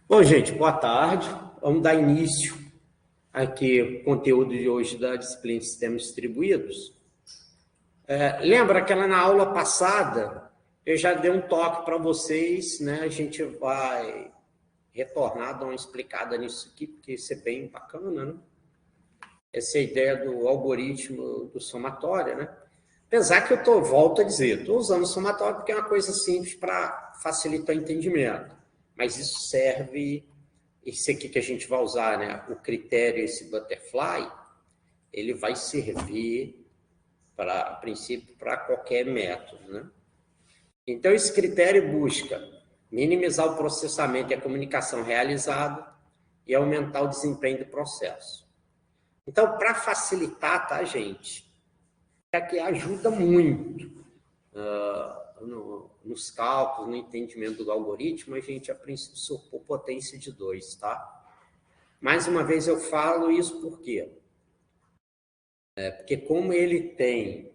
Bom, gente, boa tarde. Vamos dar início aqui ao conteúdo de hoje da disciplina de sistemas distribuídos. Lembra que na aula passada eu já dei um toque para vocês, né? A gente vai retornar, dar uma explicada nisso aqui, porque isso é bem bacana, né? Essa é a ideia do algoritmo do somatório, né? Apesar que volto a dizer, estou usando o somatório porque é uma coisa simples para facilitar o entendimento. Mas isso serve, esse aqui que a gente vai usar, né? O critério, esse butterfly, ele vai servir, a princípio, para qualquer método, né? Então, esse critério busca minimizar o processamento e a comunicação realizada e aumentar o desempenho do processo. Então, para facilitar, tá, gente? É que ajuda muito nos cálculos, no entendimento do algoritmo, a gente, a princípio, supor potência de 2, tá? Mais uma vez eu falo isso por quê? Porque como ele tem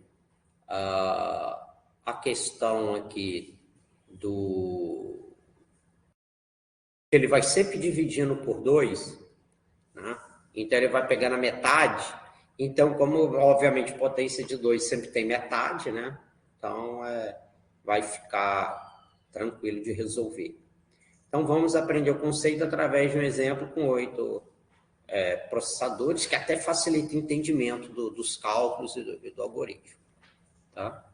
a questão aqui do... ele vai sempre dividindo por 2, né? Então ele vai pegar na metade. Então, como obviamente potência de 2 sempre tem metade, né? Então vai ficar tranquilo de resolver. Então vamos aprender o conceito através de um exemplo com 8 processadores, que até facilita o entendimento dos cálculos e do algoritmo. Tá?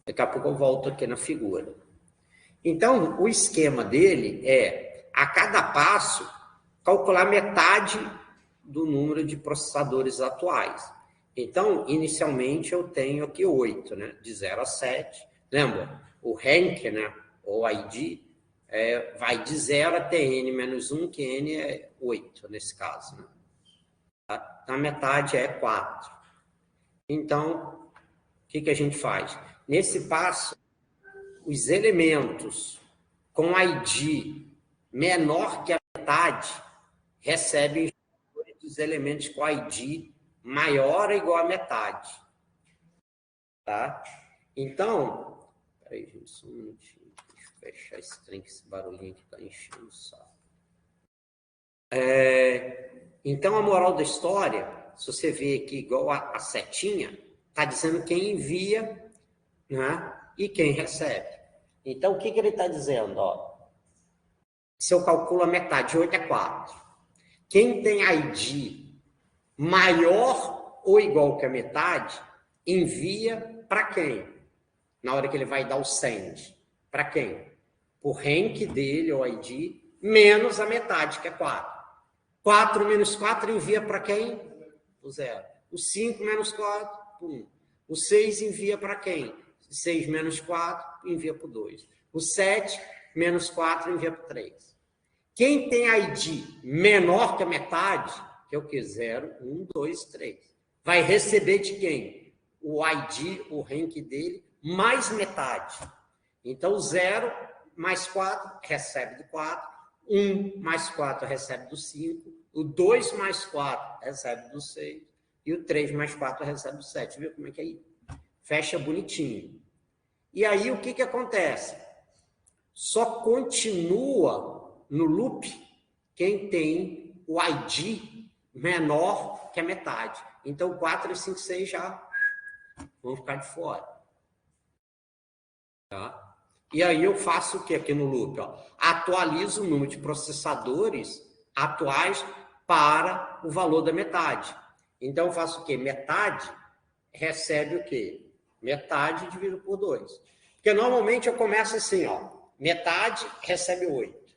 Daqui a pouco eu volto aqui na figura. Então, o esquema dele é, a cada passo, calcular metade do número de processadores atuais. Então, inicialmente, eu tenho aqui 8, né? De 0 a 7. Lembra? O rank, né? Ou ID, vai de 0 até n-1, que n é 8, nesse caso. Né? Tá? Na metade é 4. Então, o que a gente faz? Nesse passo, os elementos com ID menor que a metade recebem os elementos com ID maior ou igual à metade. Tá? Então, peraí, gente, só um minutinho. Deixa eu fechar esse trem, que esse barulhinho que está enchendo o saco. Então, a moral da história, se você vê aqui igual a setinha, está dizendo quem envia, né, e quem recebe. Então, o que ele está dizendo? Ó, se eu calculo a metade, 8 é 4. Quem tem ID maior ou igual que a metade, envia para quem? Na hora que ele vai dar o send. Para quem? O rank dele, o ID, menos a metade, que é 4. 4 menos 4 envia para quem? O 0. O 5 menos 4, 1. O 6 envia para quem? 6 menos 4 envia para o 2. O 7 menos 4 envia para o 3. Quem tem ID menor que a metade, que é o que? 0, 1, 2, 3. Vai receber de quem? O ID, o rank dele, mais metade. Então, 0 mais 4 recebe do 4. 1 mais 4 recebe do 5. O 2 mais 4 recebe do 6. E o 3 mais 4 recebe do 7. Viu como é que é aí? Fecha bonitinho. E aí, o que acontece? Só continua no loop quem tem o ID menor que a metade. Então, 4 e 5, 6 já vão ficar de fora. Tá? E aí eu faço o que aqui no loop? Ó? Atualizo o número de processadores atuais para o valor da metade. Então, eu faço o quê? Metade recebe o quê? Metade dividido por 2. Porque normalmente eu começo assim, ó. Metade recebe 8.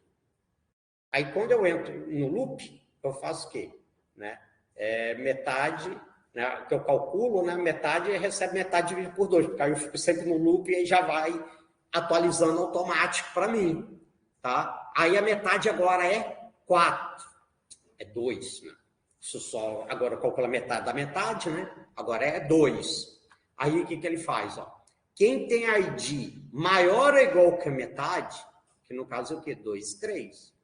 Aí, quando eu entro no loop, eu faço o quê? Né? Metade, né, que eu calculo, né, metade recebe metade dividido por 2, porque aí eu fico sempre no loop e aí já vai atualizando automático para mim. Tá? Aí a metade agora é 4. É 2. Né? Isso só, agora eu calculo a metade da metade, né? Agora é 2. Aí o que ele faz? Ó? Quem tem ID maior ou igual que a metade, que no caso é o quê? 2, 3.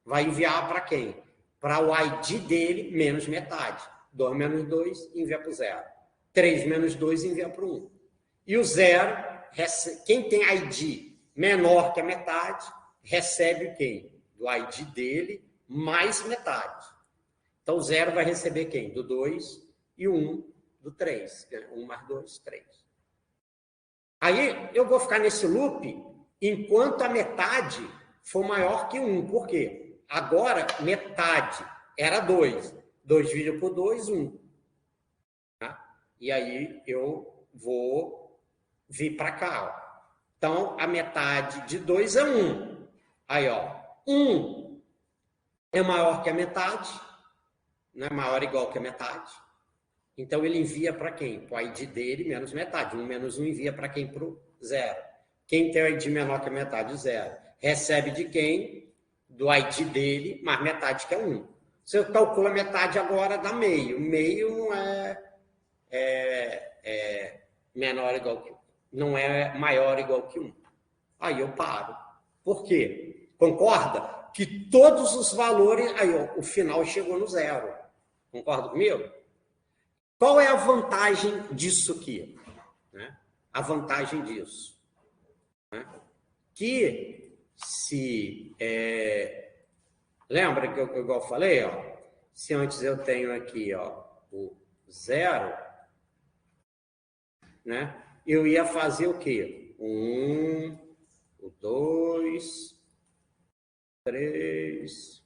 Vai enviar para quem? Para o ID dele menos metade. 2 menos 2 envia para o 0. 3 menos 2 envia para o 1. E o 0, quem tem ID menor que a metade, recebe quem? do ID dele, mais metade. Então, o 0 vai receber quem? Do 2 e o 1 do 3. 1 mais 2, 3. Aí, eu vou ficar nesse loop enquanto a metade for maior que 1. Por quê? Agora, metade era 2. 2 dividido por 2, 1. Tá? E aí, eu vou vir para cá. Ó. Então, a metade de 2 é 1. Aí, ó, 1 é maior que a metade, não é maior ou igual que a metade. Então, ele envia para quem? Para o ID dele menos metade. 1 menos 1 envia para quem? Para o 0. Quem tem o ID menor que a metade? 0. Recebe de quem? Do ID dele mais metade, que é 1. Se eu calculo a metade agora, dá meio. Meio não é menor ou igual que 1. Não é maior ou igual que 1. Aí eu paro. Por quê? Concorda? Que todos os valores... Aí, ó, o final chegou no 0. Concorda comigo? Qual é a vantagem disso aqui? Né? A vantagem disso. Né? Que se... lembra que eu igual falei? Ó, se antes eu tenho aqui ó, o 0, né? Eu ia fazer o quê? O 1, o 2, 3,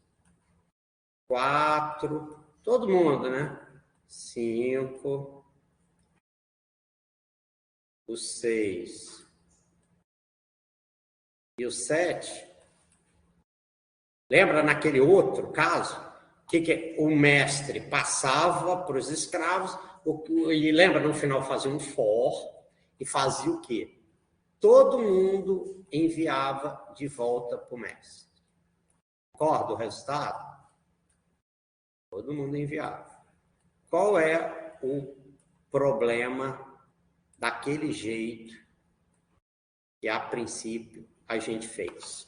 4, todo mundo, né? 5, o 6 e o 7. Lembra naquele outro caso? Que o mestre passava para os escravos, e lembra no final fazia um for, e fazia o quê? Todo mundo enviava de volta para o mestre. Concorda o resultado? Todo mundo enviava. Qual é o problema daquele jeito que, a princípio, a gente fez?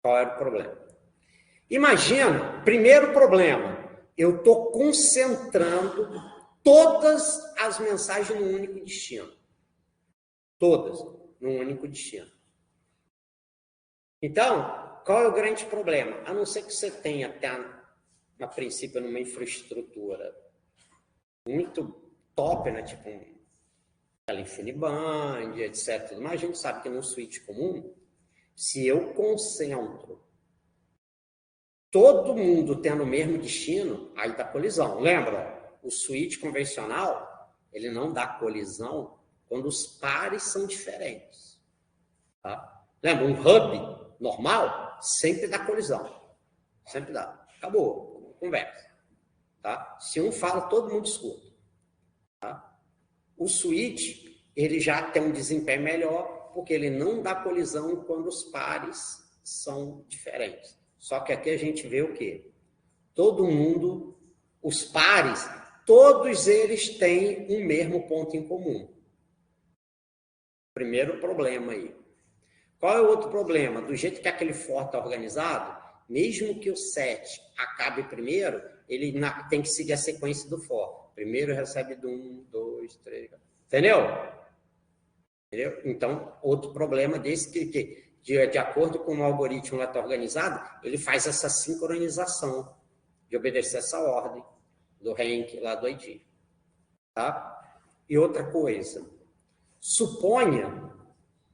Qual era o problema? Imagina, primeiro problema, eu estou concentrando todas as mensagens num único destino. Todas num único destino. Então, qual é o grande problema? A não ser que você tenha até, a princípio, numa infraestrutura muito top, né? Tipo um InfiniBand, etc. Mas a gente sabe que num switch comum, se eu concentro todo mundo tendo o mesmo destino, aí dá colisão. Lembra? O switch convencional, ele não dá colisão quando os pares são diferentes. Tá? Lembra? Um hub normal sempre dá colisão. Sempre dá. Acabou. Conversa. Tá? Se um fala, todo mundo escuta. Tá? O switch, ele já tem um desempenho melhor, porque ele não dá colisão quando os pares são diferentes. Só que aqui a gente vê o quê? Todo mundo, os pares, todos eles têm um mesmo ponto em comum. Primeiro problema aí. Qual é o outro problema? Do jeito que aquele for está organizado, mesmo que o 7 acabe primeiro, ele tem que seguir a sequência do for. Primeiro recebe do 1, 2, 3... Entendeu? Entendeu? Então, outro problema desse que de acordo com o algoritmo lá está organizado, ele faz essa sincronização de obedecer essa ordem do rank lá do ID. Tá? E outra coisa, suponha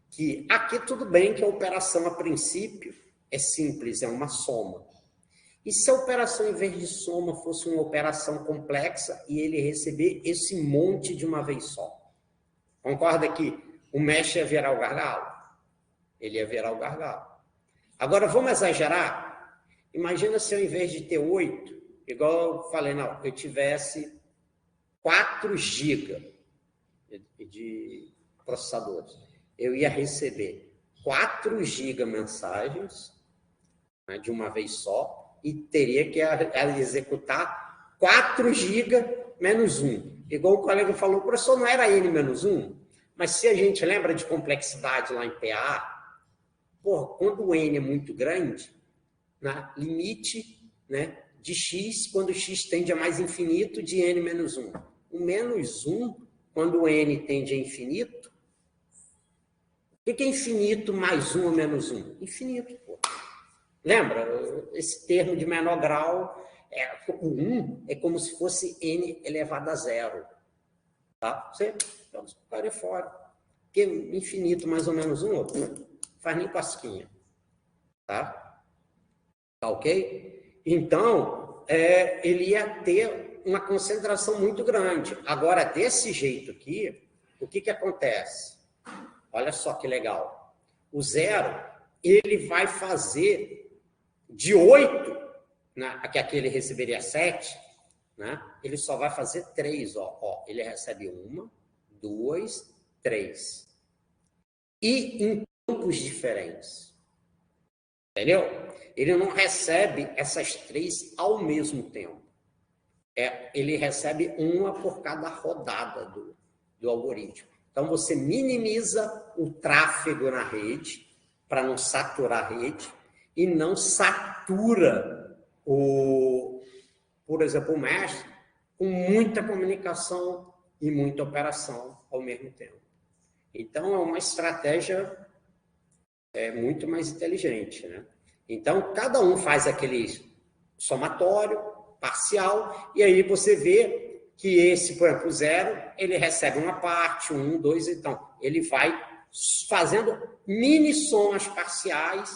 que aqui tudo bem que a operação a princípio é simples, é uma soma. E se a operação em vez de soma fosse uma operação complexa e ele receber esse monte de uma vez só? Concorda que o mesh ia virar o gargalo? Ele ia virar o gargalo. Agora, vamos exagerar? Imagina se eu, em vez de ter 8, igual eu falei, não, eu tivesse 4 GB de processadores. Eu ia receber 4 GB mensagens, né, de uma vez só, e teria que executar 4 GB menos 1. Igual o colega falou, o professor não era N menos 1, mas se a gente lembra de complexidade lá em PA, quando o N é muito grande, né, limite, né, de x, quando x tende a mais infinito, de N menos 1. O menos 1, quando o N tende a infinito, o que é infinito mais 1 ou menos 1? Infinito, pô. Lembra? Esse termo de menor grau, o 1 é como se fosse n elevado a zero. Tá? Você joga o cara fora. Porque infinito mais ou menos 1, faz nem casquinha. Tá? Tá ok? Então, ele ia ter uma concentração muito grande. Agora, desse jeito aqui, o que acontece? Olha só que legal. O 0, ele vai fazer de 8, né, que aqui ele receberia 7, né, ele só vai fazer 3. Ó, ele recebe 1, 2, 3. E em tempos diferentes. Entendeu? Ele não recebe essas 3 ao mesmo tempo. Ele recebe uma por cada rodada do algoritmo. Então, você minimiza o tráfego na rede, para não saturar a rede, e não satura, por exemplo, o mestre, com muita comunicação e muita operação ao mesmo tempo. Então, é uma estratégia muito mais inteligente, né? Então, cada um faz aquele somatório, parcial, e aí você vê que esse, por exemplo, 0, ele recebe uma parte, 1, 2, então, ele vai fazendo mini somas parciais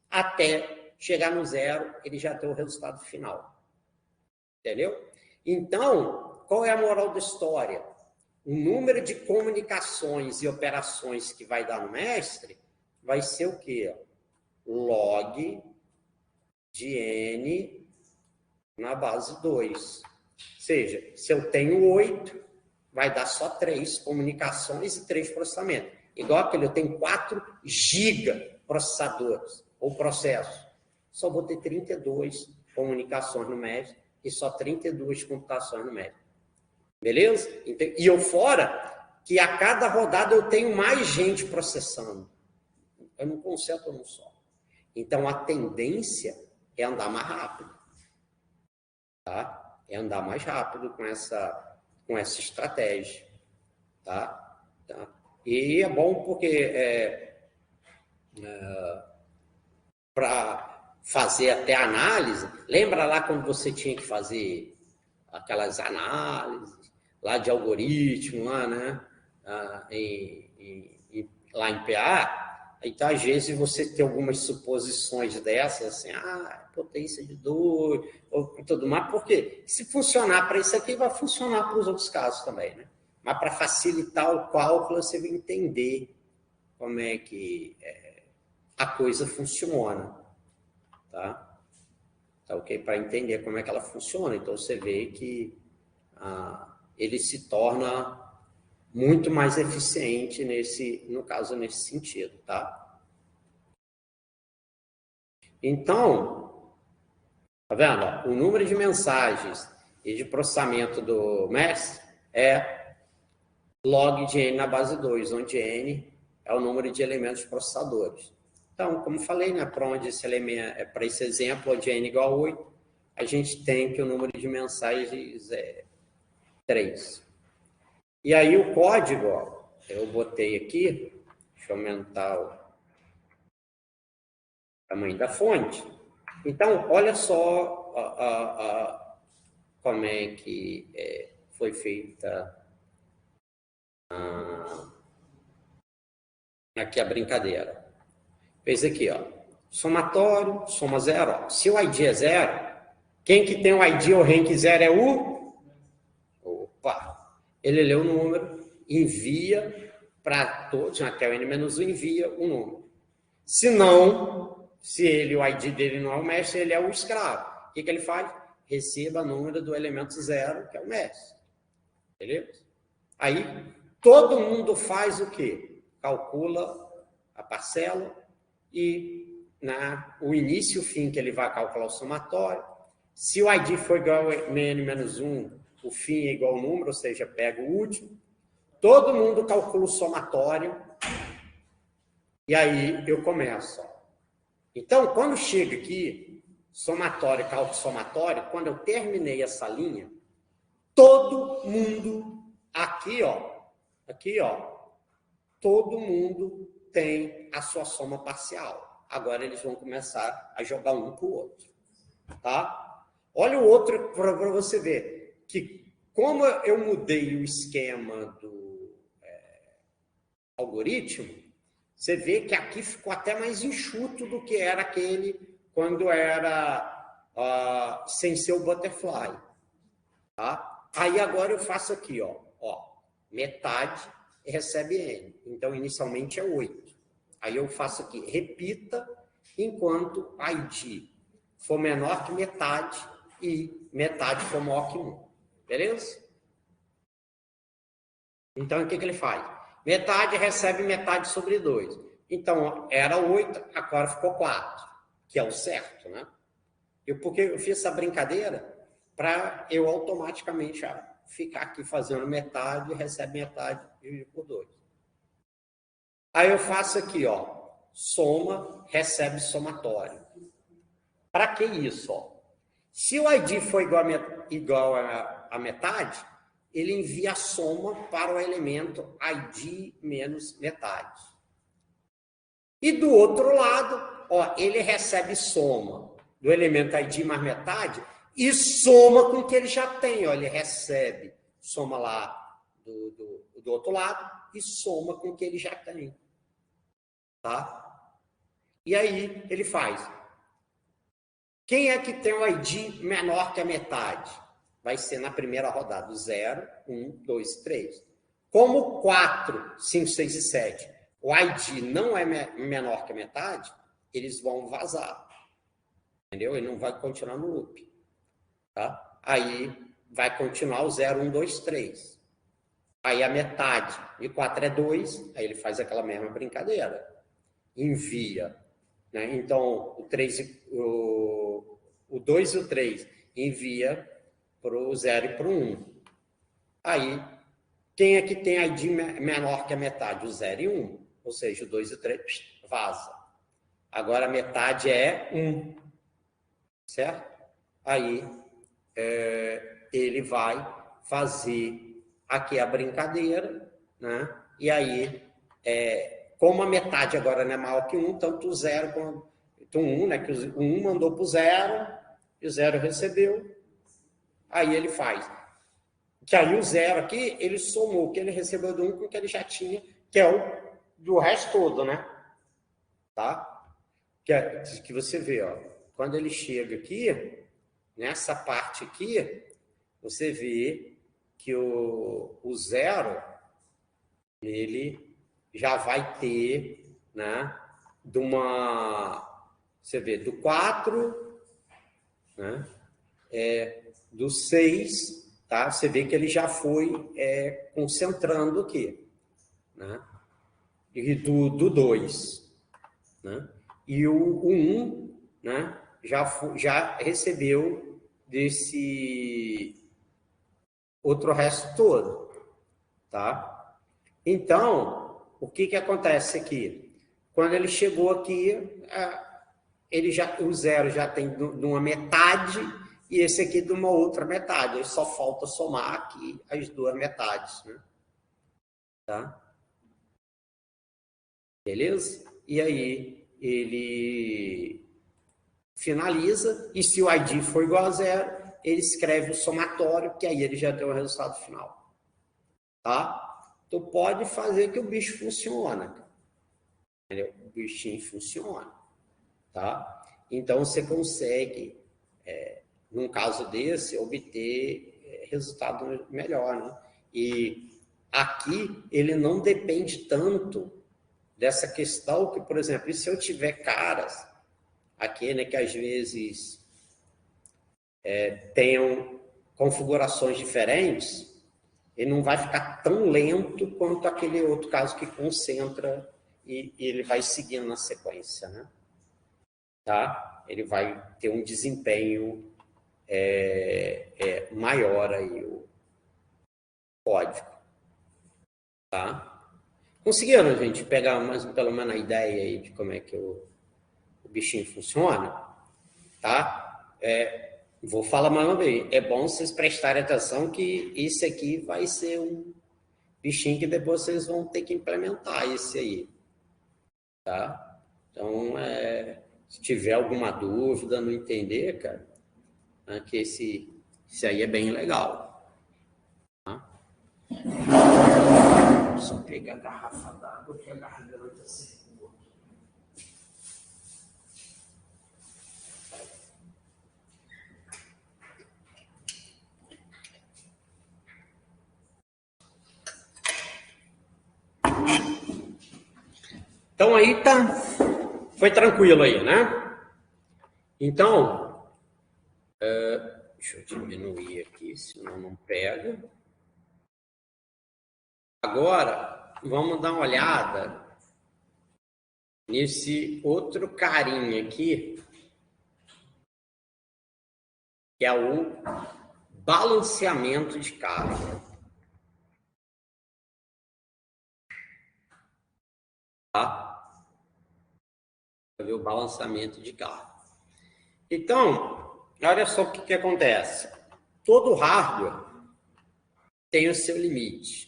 até chegar no 0, ele já tem o resultado final. Entendeu? Então, qual é a moral da história? O número de comunicações e operações que vai dar no mestre vai ser o quê? Log de n na base 2. Ou seja, se eu tenho 8, vai dar só 3 comunicações e 3 processamentos. Igual aquele, eu tenho 4 gigaprocessadores ou processos. Só vou ter 32 comunicações no mestre e só 32 computações no mestre. Beleza? E eu fora que a cada rodada eu tenho mais gente processando. Eu não concentro num só. Então, a tendência é andar mais rápido. Tá? É andar mais rápido com essa estratégia. Tá? E é bom porque para fazer até análise, lembra lá quando você tinha que fazer aquelas análises lá de algoritmo, lá, né? Lá em PA, então, às vezes, você tem algumas suposições dessas, assim, potência de 2, ou tudo mais, porque se funcionar para isso aqui, vai funcionar para os outros casos também, né? Mas para facilitar o cálculo, você vai entender como é que a coisa funciona, tá? Tá ok? Para entender como é que ela funciona. Então, você vê que ele se torna muito mais eficiente no caso, nesse sentido, tá? Então, tá vendo? O número de mensagens e de processamento do mestre é log de n na base 2, onde n é o número de elementos processadores. Então, como falei, né, para esse exemplo, onde n igual a 8, a gente tem que o número de mensagens é 3. E aí o código, ó, eu botei aqui, deixa eu aumentar o tamanho da fonte. Então, olha só como é que foi feita aqui a brincadeira. Fez aqui, ó, somatório, soma 0. Ó. Se o ID é 0, quem que tem o ID ou rank 0 é o? Opa! Ele lê o número, envia para todos, até o n-1 envia o número. Se não, se o ID dele não é o mestre, ele é o escravo. O que ele faz? Receba o número do elemento 0, que é o mestre. Beleza? Aí, todo mundo faz o quê? Calcula a parcela e o início e o fim, que ele vai calcular o somatório. Se o ID for igual a n-1, o fim é igual ao número, ou seja, pega o último. Todo mundo calcula o somatório. E aí eu começo. Então, quando chega aqui, somatório, cálculo somatório, quando eu terminei essa linha, todo mundo aqui, ó, todo mundo tem a sua soma parcial. agora eles vão começar a jogar um com o outro. Tá? Olha o outro para você ver que como eu mudei o esquema do algoritmo, você vê que aqui ficou até mais enxuto do que era aquele quando era sem ser o butterfly. Tá? Aí agora eu faço aqui, ó, metade recebe N. Então, inicialmente é 8. Aí eu faço aqui, repita, enquanto ID for menor que metade e metade for maior que 1. Beleza? Então, o que ele faz? Metade recebe metade sobre 2. Então, era 8, agora ficou 4, que é o certo, né? Porque eu fiz essa brincadeira para eu automaticamente ficar aqui fazendo metade, recebe metade e por 2. Aí eu faço aqui, ó, soma, recebe somatório. Para que isso? Ó? Se o ID for igual a metade, ele envia a soma para o elemento ID menos metade. E do outro lado, ó, ele recebe soma do elemento ID mais metade e soma com o que ele já tem. Ó, ele recebe soma lá do outro lado e soma com o que ele já tem. Tá? E aí ele faz. Quem é que tem o ID menor que a metade? Vai ser na primeira rodada, 0, 1, 2, 3. Como 4, 5, 6 e 7, o ID não é menor que a metade, eles vão vazar. Entendeu? Ele não vai continuar no loop. Tá? Aí vai continuar o 0, 1, 2, 3. Aí a metade de 4 é 2, aí ele faz aquela mesma brincadeira. Envia. Né? Então, o 2 e o 3 envia para o 0 e para o 1. Aí, quem é que tem ID menor que a metade? O 0 e 1. Ou seja, o 2 e o 3 vaza. Agora, a metade é 1. Certo? Aí, ele vai fazer aqui a brincadeira, né? E aí, como a metade agora não é maior que 1, tanto o 0 quanto o 1, né? Que o 1 mandou para o 0, e o 0 recebeu. Aí ele faz. Que aí o 0 aqui, ele somou o que ele recebeu do 1 com o que ele já tinha, que é o do resto todo, né? Tá? Que você vê, ó. Quando ele chega aqui, nessa parte aqui, você vê que o 0, ele já vai ter, né? Você vê, do 4, né? Do 6, tá? Você vê que ele já foi concentrando aqui, né? E do 2, né? E o 1, né? Já recebeu desse outro resto todo, tá? Então, o que acontece aqui? Quando ele chegou aqui, o 0 já tem de uma metade e esse aqui de uma outra metade. Aí só falta somar aqui as duas metades, né? Tá? Beleza? E aí ele finaliza, e se o ID for igual a 0, ele escreve o somatório, que aí ele já tem o resultado final. Tá? Tu pode fazer que o bicho funciona. Entendeu? O bichinho funciona. Tá? Então, você consegue, num caso desse, obter resultado melhor. Né? E aqui, ele não depende tanto dessa questão que, por exemplo, se eu tiver caras aqui, né, que às vezes tenham configurações diferentes, ele não vai ficar tão lento quanto aquele outro caso que concentra e ele vai seguindo na sequência, né? Tá? Ele vai ter um desempenho maior aí, o código. Tá? Conseguiram, gente, pegar pelo menos a ideia aí de como é que o bichinho funciona? Tá? Vou falar mais uma vez. É bom vocês prestarem atenção que esse aqui vai ser um bichinho que depois vocês vão ter que implementar esse aí. Tá? Então, se tiver alguma dúvida, não entender, cara, que esse aí é bem legal. Tá? Só pegar a garrafa d'água que a garganta secou. Então aí tá, foi tranquilo aí, né? Então, deixa eu diminuir aqui, senão não pega. Agora, vamos dar uma olhada nesse outro carinha aqui, que é o balanceamento de carga. Tá? O balanceamento de carga. Então, olha só o que acontece. Todo hardware tem o seu limite.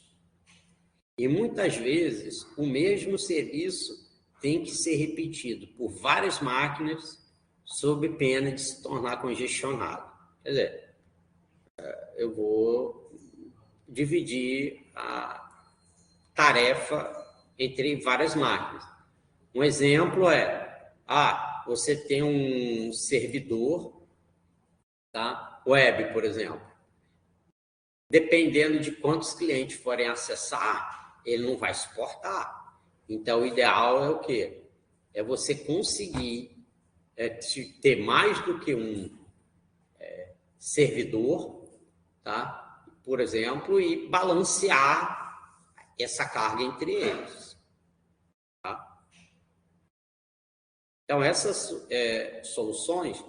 E muitas vezes o mesmo serviço tem que ser repetido por várias máquinas sob pena de se tornar congestionado. Quer dizer, eu vou dividir a tarefa entre várias máquinas. Um exemplo é, você tem um servidor, tá? Web, por exemplo. Dependendo de quantos clientes forem acessar, ele não vai suportar. Então, o ideal é o quê? É você conseguir ter mais do que um servidor, tá? Por exemplo, e balancear essa carga entre eles. Tá? Então, essas soluções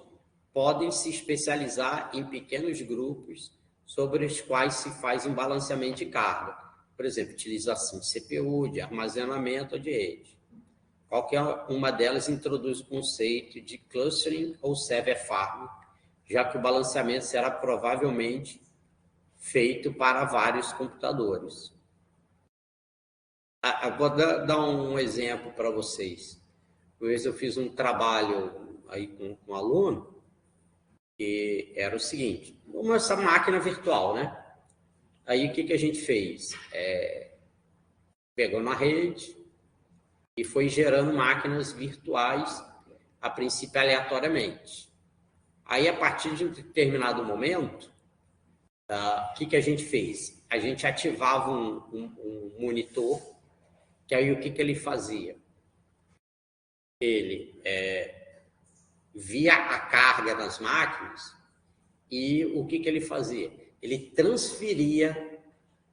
podem se especializar em pequenos grupos sobre os quais se faz um balanceamento de carga. Por exemplo, utilização de CPU, de armazenamento ou de rede. Qualquer uma delas introduz o conceito de clustering ou server farm, já que o balanceamento será provavelmente feito para vários computadores. Vou dar um exemplo para vocês. Uma vez eu fiz um trabalho aí com um aluno, que era o seguinte, essa máquina virtual, né? Aí o que a gente fez? Pegou na rede e foi gerando máquinas virtuais, a princípio aleatoriamente. Aí, a partir de um determinado momento, o que a gente fez? A gente ativava um monitor, que aí o que ele fazia? Ele via a carga das máquinas e o que ele fazia? Ele transferia,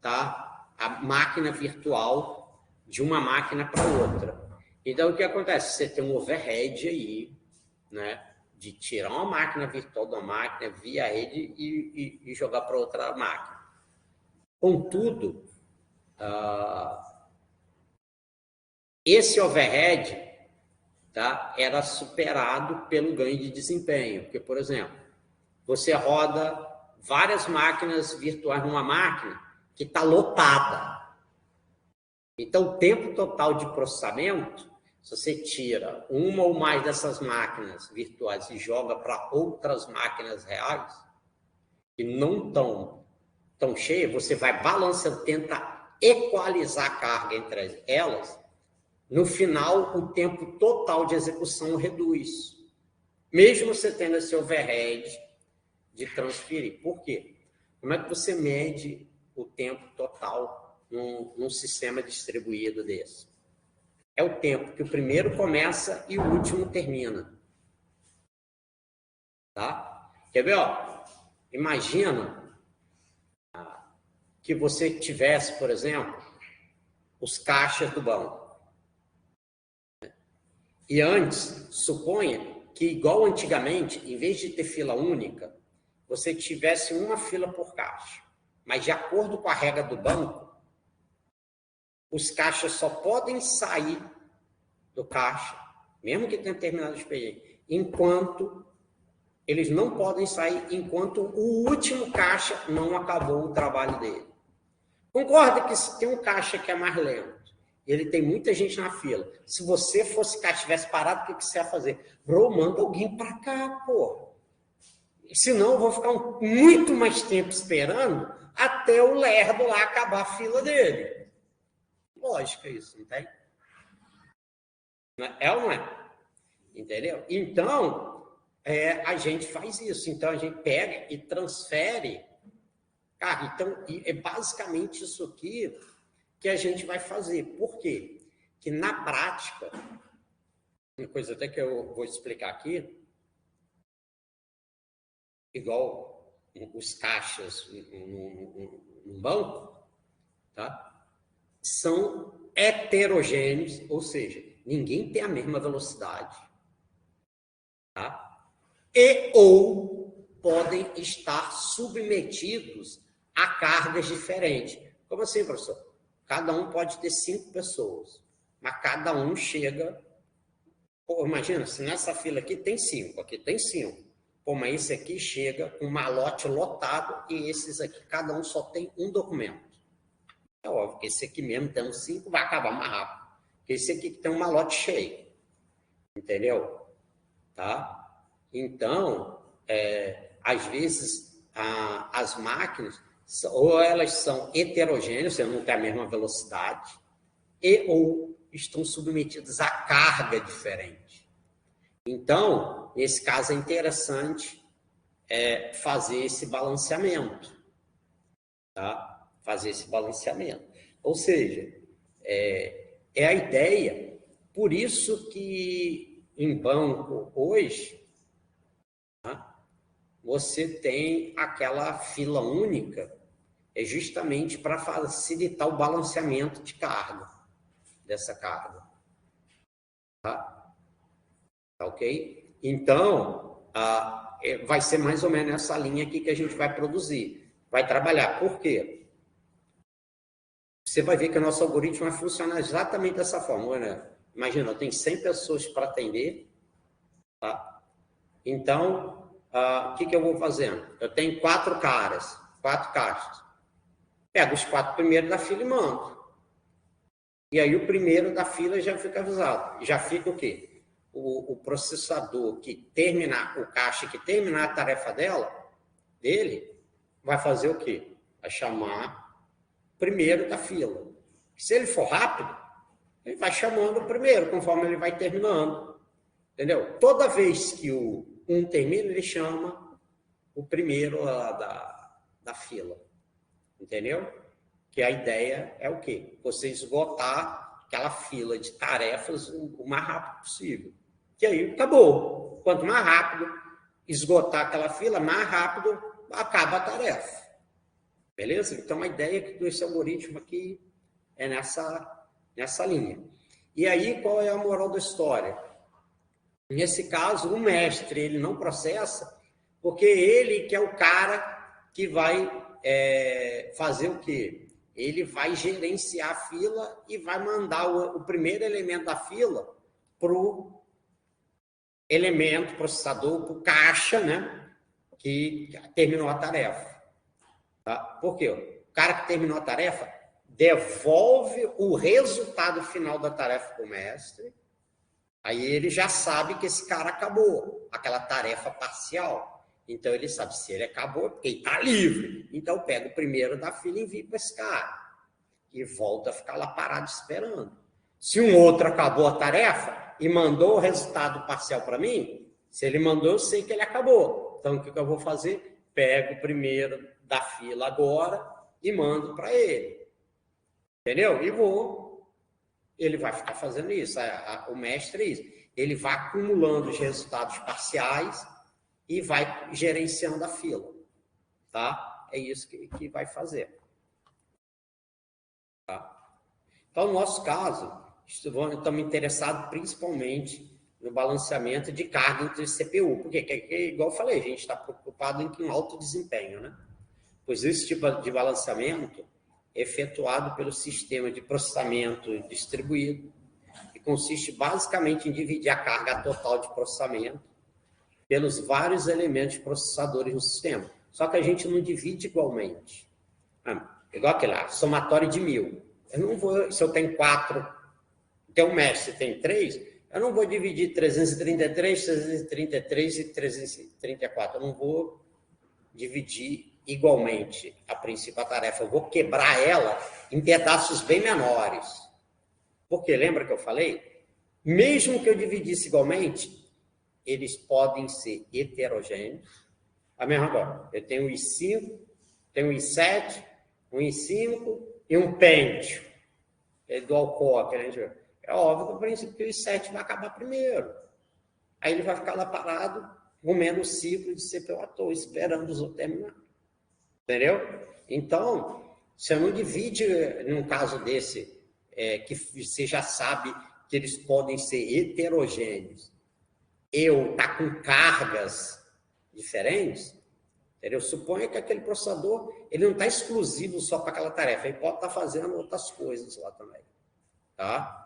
tá, a máquina virtual de uma máquina para outra. Então, o que acontece? Você tem um overhead aí, né, de tirar uma máquina virtual da máquina via rede e jogar para outra máquina. Contudo, esse overhead, tá, era superado pelo ganho de desempenho. Porque, por exemplo, você roda várias máquinas virtuais numa máquina que está lotada. Então, o tempo total de processamento, se você tira uma ou mais dessas máquinas virtuais e joga para outras máquinas reais, que não estão tão cheias, você vai balanceando, tenta equalizar a carga entre elas. No final, o tempo total de execução reduz. Mesmo você tendo esse overhead de transferir. Por quê? Como é que você mede o tempo total num sistema distribuído desse? É o tempo que o primeiro começa e o último termina. Tá? Quer ver? Imagina que você tivesse, por exemplo, os caixas do banco. E antes, suponha que, igual antigamente, em vez de ter fila única, você tivesse uma fila por caixa. Mas, de acordo com a regra do banco, os caixas só podem sair do caixa, mesmo que tenha terminado o expediente, enquanto eles não podem sair enquanto o último caixa não acabou o trabalho dele. Concorda que se tem um caixa que é mais lento e ele tem muita gente na fila. Se você fosse cá, estivesse parado, o que você ia fazer? Bro, manda alguém para cá, pô. Senão eu vou ficar muito mais tempo esperando até o lerdo lá acabar a fila dele. Lógico isso, não tem? É ou não é? Entendeu? Então, a gente faz isso. Então, a gente pega e transfere. Cara, então, é basicamente isso aqui que a gente vai fazer. Por quê? Que na prática, uma coisa até que eu vou explicar aqui, igual os caixas no banco, tá? São heterogêneos, ou seja, ninguém tem a mesma velocidade, tá? E ou podem estar submetidos a cargas diferentes. Como assim, professor? Cada um pode ter 5 pessoas, mas cada um chega... Pô, imagina, se nessa fila aqui tem 5, aqui tem 5. Pô, mas esse aqui chega com um malote lotado e esses aqui, cada um só tem um documento. É óbvio que esse aqui mesmo tem uns 5, vai acabar mais rápido. Esse aqui que tem um malote cheio. Entendeu? Tá? Então, às vezes, as máquinas, ou elas são heterogêneas, você não tem a mesma velocidade, e ou estão submetidas a carga diferente. Então, nesse caso é interessante fazer esse balanceamento. Tá? Fazer esse balanceamento. Ou seja, a ideia, por isso que em banco hoje, tá? Você tem aquela fila única, justamente para facilitar o balanceamento de carga, dessa carga. Tá? Ok? Então, vai ser mais ou menos essa linha aqui que a gente vai produzir. Vai trabalhar. Por quê? Você vai ver que o nosso algoritmo vai funcionar exatamente dessa forma, né? Imagina, eu tenho 100 pessoas para atender, tá? Então, o que eu vou fazendo? Eu tenho 4 caixas. Pego os 4 primeiros da fila e mando. E aí o primeiro da fila já fica avisado. Já fica o quê? O processador que terminar, o caixa que terminar a tarefa dele, vai fazer o quê? Vai chamar o primeiro da fila. Se ele for rápido, ele vai chamando o primeiro, conforme ele vai terminando. Entendeu? Toda vez que um termina, ele chama o primeiro da fila. Entendeu? Que a ideia é o quê? Você esgotar aquela fila de tarefas o mais rápido possível. Que aí acabou. Quanto mais rápido esgotar aquela fila, mais rápido acaba a tarefa. Beleza? Então, a ideia desse algoritmo aqui é nessa linha. E aí, qual é a moral da história? Nesse caso, o mestre, ele não processa, porque ele que é o cara que vai fazer o quê? Ele vai gerenciar a fila e vai mandar o primeiro elemento da fila para o elemento, processador, para o caixa, né? Que terminou a tarefa. Tá? Por quê? O cara que terminou a tarefa devolve o resultado final da tarefa para o mestre, aí ele já sabe que esse cara acabou aquela tarefa parcial. Então, ele sabe se ele acabou, porque ele está livre. Então, pega o primeiro da fila e envia para esse cara. E volta a ficar lá parado esperando. Se um outro acabou a tarefa e mandou o resultado parcial para mim, se ele mandou, eu sei que ele acabou. Então, o que eu vou fazer? Pego o primeiro da fila agora e mando para ele. Entendeu? E ele vai ficar fazendo isso. O mestre é isso. Ele vai acumulando os resultados parciais e vai gerenciando a fila. Tá? É isso que vai fazer. Tá? Então, no nosso caso, estamos interessados principalmente no balanceamento de carga entre CPU. Porque, igual eu falei, a gente está preocupado em um alto desempenho, né? Pois esse tipo de balanceamento é efetuado pelo sistema de processamento distribuído, que consiste basicamente em dividir a carga total de processamento pelos vários elementos processadores no sistema. Só que a gente não divide igualmente. Igual aquele lá, somatório de 1000. Eu não vou, se eu tenho 4 tem um mestre, tem 3, eu não vou dividir 333, 333 e 334. Eu não vou dividir igualmente a princípio a tarefa. Eu vou quebrar ela em pedaços bem menores. Porque lembra que eu falei? Mesmo que eu dividisse igualmente, eles podem ser heterogêneos. A mesma agora. Eu tenho um I5, tenho um I7, um I5 e um pêndio. Do Alcoa, que a gente... É óbvio que o princípio que o I7 vai acabar primeiro. Aí ele vai ficar lá parado, comendo o ciclo de CPU à toa, esperando os outros terminar. Entendeu? Então, você não divide, num caso desse, que você já sabe que eles podem ser heterogêneos, tá com cargas diferentes, entendeu? Suponha que aquele processador ele não está exclusivo só para aquela tarefa, ele pode estar fazendo outras coisas lá também. Tá?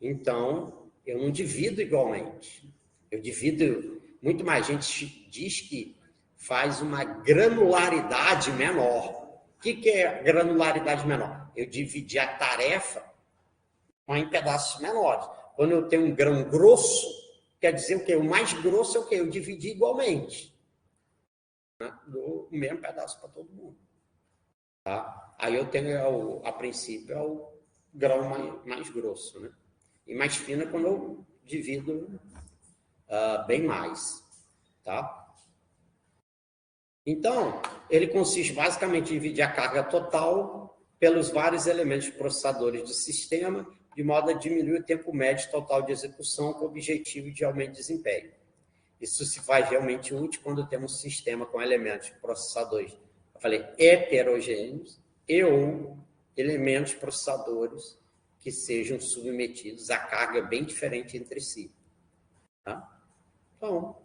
Então, eu não divido igualmente. Eu divido... Muito mais gente diz que faz uma granularidade menor. O que é granularidade menor? Eu dividi a tarefa em pedaços menores. Quando eu tenho um grão grosso, quer dizer o quê? O mais grosso é o quê? Eu dividi igualmente. Né? Dou o mesmo pedaço para todo mundo. Tá? Aí eu tenho, a princípio, é o grão mais grosso, né? E mais fino é quando eu divido bem mais, tá? Então, ele consiste basicamente em dividir a carga total pelos vários elementos processadores do sistema, de modo a diminuir o tempo médio total de execução com o objetivo de aumento de desempenho. Isso se faz realmente útil quando temos um sistema com elementos processadores, eu falei, heterogêneos e ou elementos processadores que sejam submetidos a carga bem diferente entre si. Tá? Então,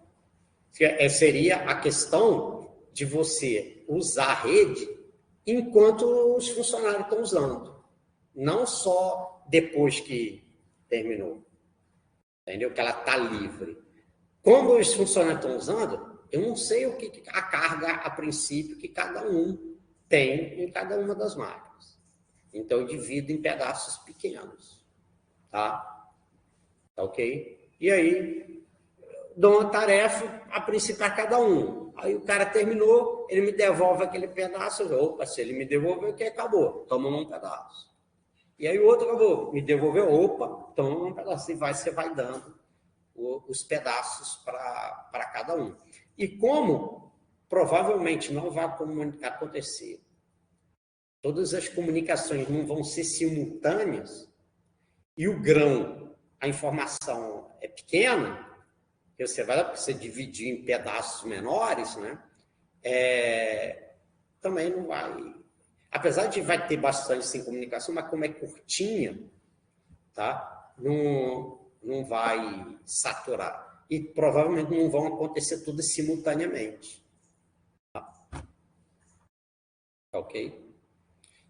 seria a questão de você usar a rede enquanto os funcionários estão usando. Não só depois que terminou. Entendeu? Que ela está livre. Quando os funcionários estão usando, eu não sei o que a carga, a princípio, que cada um tem em cada uma das máquinas. Então, eu divido em pedaços pequenos. Tá? Ok? E aí, dou uma tarefa, a princípio, a cada um. Aí o cara terminou, ele me devolve aquele pedaço. Opa, se ele me devolveu, que acabou. Toma um pedaço. E aí o outro acabou, me devolveu. Opa, toma um pedaço. E você vai dando os pedaços para cada um. E como provavelmente não vai acontecer, todas as comunicações não vão ser simultâneas, e o grão, a informação é pequena, que você dividir em pedaços menores, né? Também não vai... Apesar de vai ter bastante sem comunicação, mas como é curtinha, tá? Não vai saturar. E provavelmente não vão acontecer tudo simultaneamente. Tá? Ok?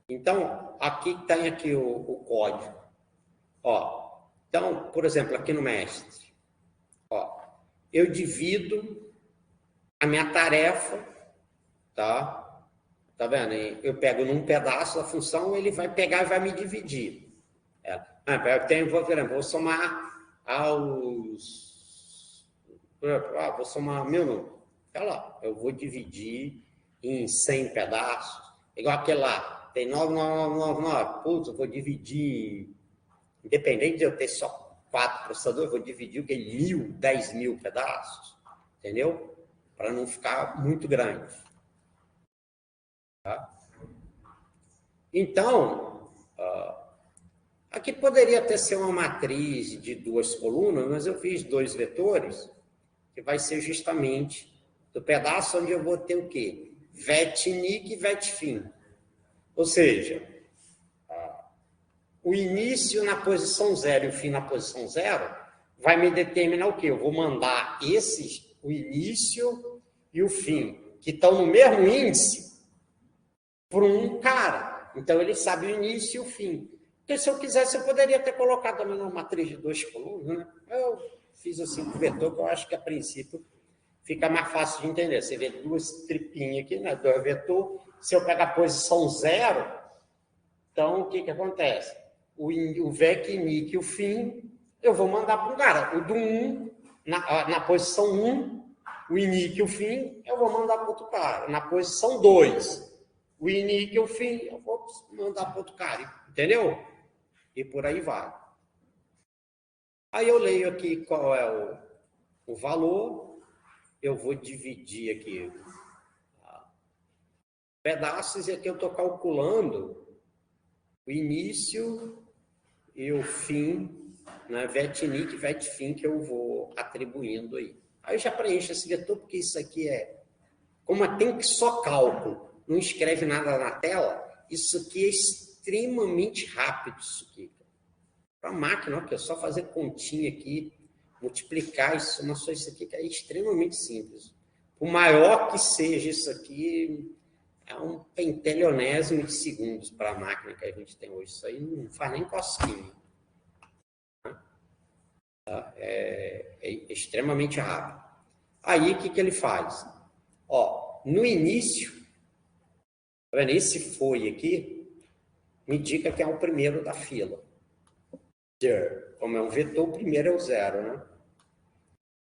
Então, aqui tem aqui o código. Ó, então, por exemplo, aqui no mestre, ó, eu divido a minha tarefa, tá? Tá vendo? Eu pego num pedaço da função, ele vai pegar e vai me dividir. Vou somar vou somar 1000 números. Olha lá, eu vou dividir em 100 pedaços. Igual aquele lá, tem 9999. Putz, eu vou dividir, independente de eu ter só 4 processadores, eu vou dividir o que? 1000, 10.000 pedaços. Entendeu? Para não ficar muito grande. Tá? Então, aqui poderia até ser uma matriz de 2 colunas, mas eu fiz 2 vetores, que vai ser justamente do pedaço onde eu vou ter o quê? Vet-inic e vet-fin. Ou seja, o início na posição 0 e o fim na posição 0 vai me determinar o quê? Eu vou mandar o início e o fim, que estão no mesmo índice, para um cara. Então, ele sabe o início e o fim. Porque se eu quisesse, eu poderia ter colocado também uma matriz de 2 colunas, né? Eu fiz assim com o vetor, que eu acho que a princípio fica mais fácil de entender. Você vê 2 tripinhas aqui, né? 2 vetor. Se eu pegar a posição 0, então o que acontece? o VEC, NIC e o FIM, eu vou mandar para um cara. O do 1, na posição 1, o INIC e o FIM, eu vou mandar para outro cara. Na posição 2, o INIC e o FIM, eu vou mandar para outro cara. Entendeu? E por aí vai. Aí eu leio aqui qual é o valor. Eu vou dividir aqui pedaços, e aqui eu estou calculando o início e o fim, né? VET-NIC, VET-FIM, que eu vou atribuindo aí. Aí eu já preencho esse vetor, porque isso aqui como tem que só cálculo, não escreve nada na tela, isso aqui é extremamente rápido, isso aqui. Para a máquina, que é só fazer continha aqui, multiplicar isso, mas só isso aqui que é extremamente simples. O maior que seja isso aqui, é um pentelionésimo de segundos para a máquina que a gente tem hoje. Isso aí não faz nem cosquinha. É extremamente rápido. Aí, o que ele faz? Ó, no início, tá vendo? Esse foi aqui, me indica que é o primeiro da fila. Como é um vetor, o primeiro é o 0, né?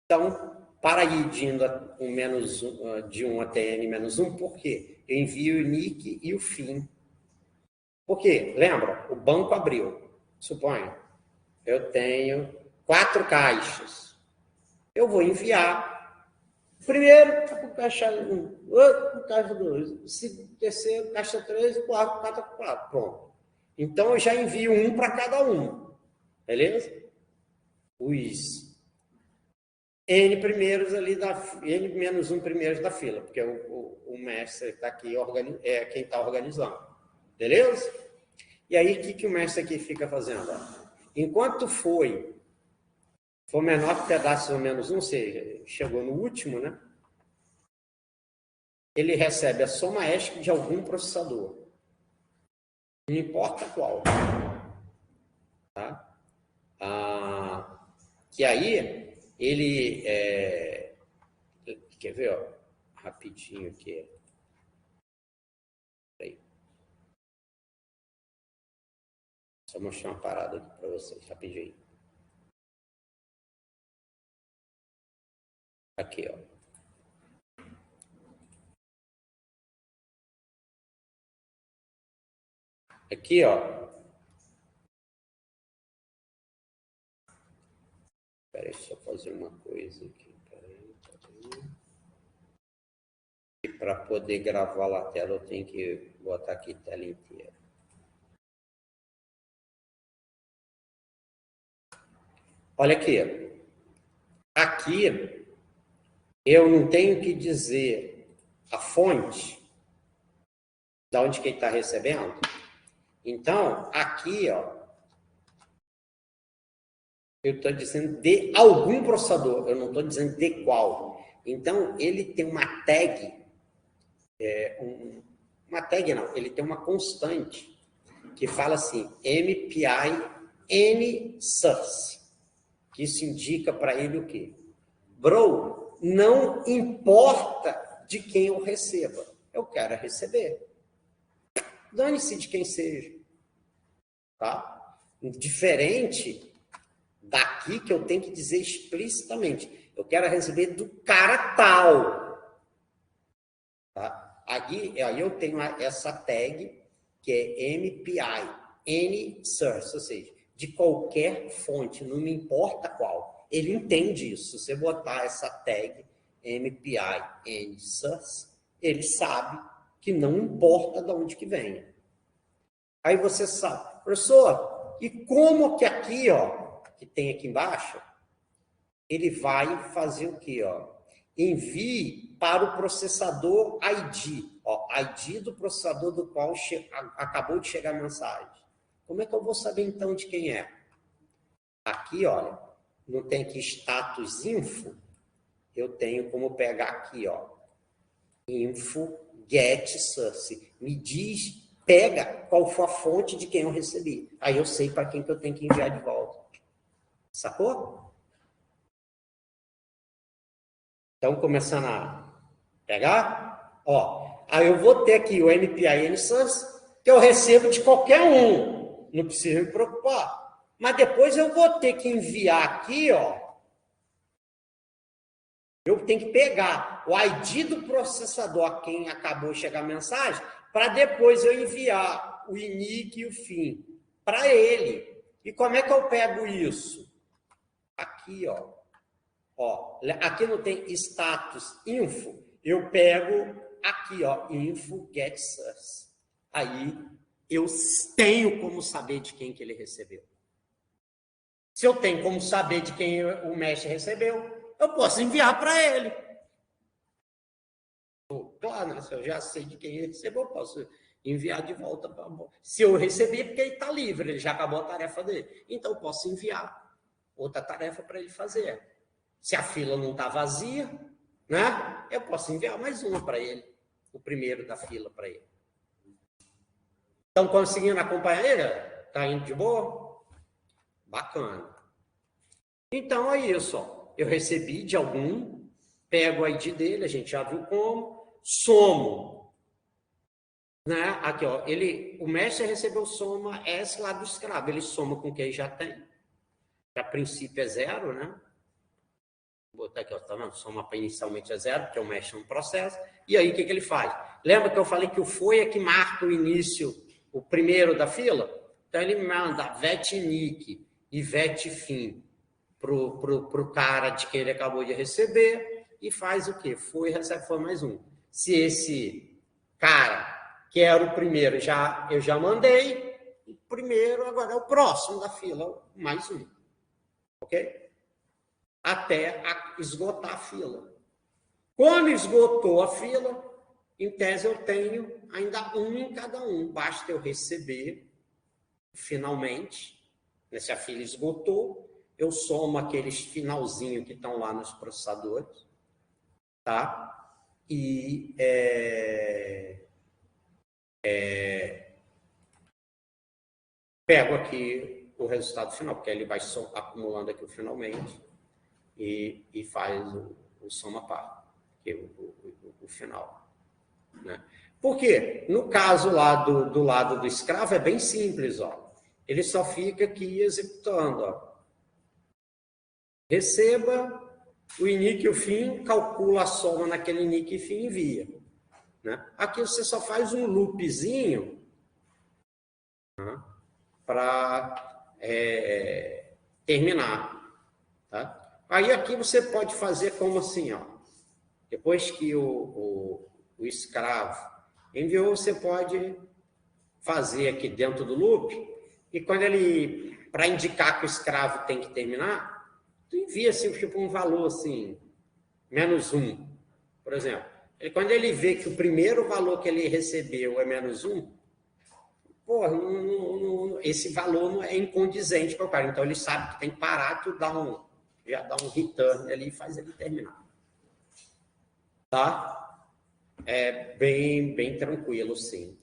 Então, para ir de 1 até n-1, por quê? Eu envio o NIC e o FIM. Por quê? Lembra? O banco abriu. Suponha, eu tenho 4 caixas. Eu vou enviar. Primeiro, para o caixa 1, outro para o caixa 2, terceiro, caixa 3, 4, 4. Pronto. Então, eu já envio um para cada um. Beleza? Os N primeiros ali N-1 primeiros da fila, porque o mestre está aqui, quem está organizando. Beleza? E aí, o que o mestre aqui fica fazendo? Enquanto for menor que pedaço ou menos 1, ou seja, chegou no último, né? Ele recebe a soma ESC de algum processador. Não importa qual. Tá? Que aí, ele... quer ver? Ó, rapidinho aqui. Aí. Só mostrar uma parada aqui para vocês, rapidinho. Aqui, ó. Aqui, ó. Espera aí, só fazer uma coisa aqui. Peraí. E para poder gravar a tela, eu tenho que botar aqui a tela inteira. Olha aqui. Aqui, eu não tenho que dizer a fonte de onde que ele está recebendo. Então, aqui, ó, eu estou dizendo de algum processador, eu não estou dizendo de qual. Então, ele tem uma tag, ele tem uma constante que fala assim, MPI N-source, que isso indica para ele o quê? Bro, não importa de quem eu receba, eu quero receber. Dane-se de quem seja. Tá? Diferente daqui que eu tenho que dizer explicitamente. Eu quero receber do cara tal. Tá? Aí eu tenho essa tag que é MPI, N-source, ou seja, de qualquer fonte, não me importa qual. Ele entende isso. Se você botar essa tag MPI, N-source, ele sabe que não importa de onde que venha. Aí você sabe, professor, e como que aqui, ó, que tem aqui embaixo, ele vai fazer o quê, ó? Envie para o processador ID, ó, ID do processador do qual acabou de chegar a mensagem. Como é que eu vou saber então de quem é? Aqui, olha, não tem aqui status info, eu tenho como pegar aqui, ó, info get source, me diz, pega qual foi a fonte de quem eu recebi. Aí eu sei para quem que eu tenho que enviar de volta. Sacou? Então, começando a pegar, ó, aí eu vou ter aqui o MPI N-source, que eu recebo de qualquer um. não precisa me preocupar. Mas depois eu vou ter que enviar aqui, ó. Eu tenho que pegar o ID do processador a quem acabou de chegar a mensagem, para depois eu enviar o inic e o fim para ele. E como é que eu pego isso? Aqui, ó. Aqui não tem status info. Eu pego aqui, ó, info get source. Aí eu tenho como saber de quem que ele recebeu. Se eu tenho como saber de quem o mestre recebeu, eu posso enviar para ele. Claro, né? Se eu já sei de quem ele recebeu, eu posso enviar de volta para... Se eu receber, porque ele está livre, ele já acabou a tarefa dele. Então, eu posso enviar outra tarefa para ele fazer. Se a fila não está vazia, né? Eu posso enviar mais uma para ele. O primeiro da fila para ele. Estão conseguindo acompanhar ele? Está indo de boa? Bacana. Então, é isso, ó. Eu recebi de algum, pego o ID dele, a gente já viu como, somo. Né? Aqui, ó, o mestre recebeu soma S lá do escravo, ele soma com quem já tem. A princípio é 0, né? Vou botar aqui, ó, tá vendo? Soma inicialmente é 0, porque o mestre é um processo. E aí, o que ele faz? Lembra que eu falei que o foi é que marca o início, o primeiro da fila? Então, ele manda vet inic e vet fim pro cara de que ele acabou de receber e faz o quê? Foi, recebe, foi mais um. Se esse cara, que era o primeiro, eu já mandei, o primeiro agora é o próximo da fila, mais um. Ok? Até esgotar a fila. Quando esgotou a fila, em tese eu tenho ainda um em cada um. Basta eu receber, finalmente, se a fila esgotou, eu somo aqueles finalzinhos que estão lá nos processadores, tá? E pego aqui o resultado final, porque ele vai acumulando aqui o finalmente e faz o soma par, que é o final. Né? Por quê? No caso lá do lado do escravo é bem simples, ó. Ele só fica aqui executando, ó. Receba o inic e o fim, calcula a soma naquele inic e fim e envia. Né? Aqui você só faz um loopzinho, né, para terminar. Tá? Aí aqui você pode fazer como assim, ó. Depois que o escravo enviou, você pode fazer aqui dentro do loop, e quando ele, para indicar que o escravo tem que terminar, tu envia assim, tipo um valor assim, -1, por exemplo. Quando ele vê que o primeiro valor que ele recebeu é -1, porra, esse valor não é incondizente para o cara. Então ele sabe que tem que parar, tu já dá um return ali e faz ele terminar. Tá? É bem tranquilo, sim.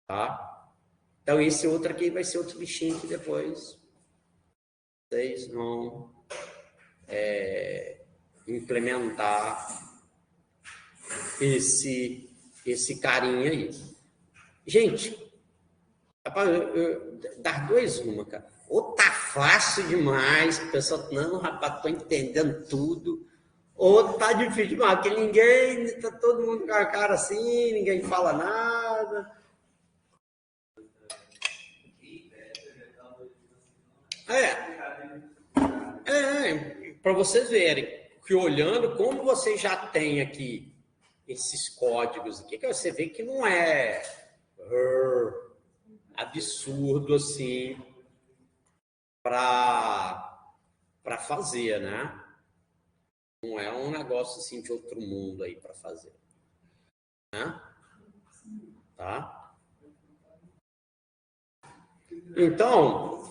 Tá? Então esse outro aqui vai ser outro bichinho que depois vocês vão implementar esse carinha aí. Gente, dar dois uma, cara. Ou tá fácil demais, o pessoal, não, rapaz, tô entendendo tudo. Ou tá difícil demais, porque tá todo mundo com a cara assim, ninguém fala nada. Para vocês verem que olhando como você já tem aqui esses códigos aqui, que você vê que não é absurdo assim para fazer, né? Não é um negócio assim de outro mundo aí para fazer, né? Tá? Então,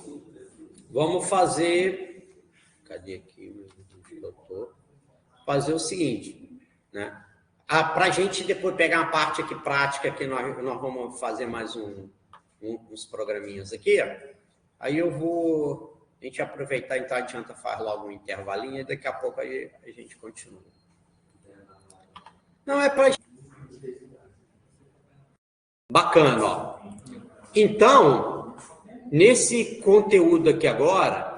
vamos fazer. Cadê aqui? Fazer o seguinte, né? Para a gente depois pegar uma parte aqui prática, que nós vamos fazer mais uns programinhas aqui. Aí a gente aproveitar, então adianta faz logo um intervalinho e daqui a pouco aí a gente continua. Não é para... Bacana, ó. Então, Nesse conteúdo aqui agora,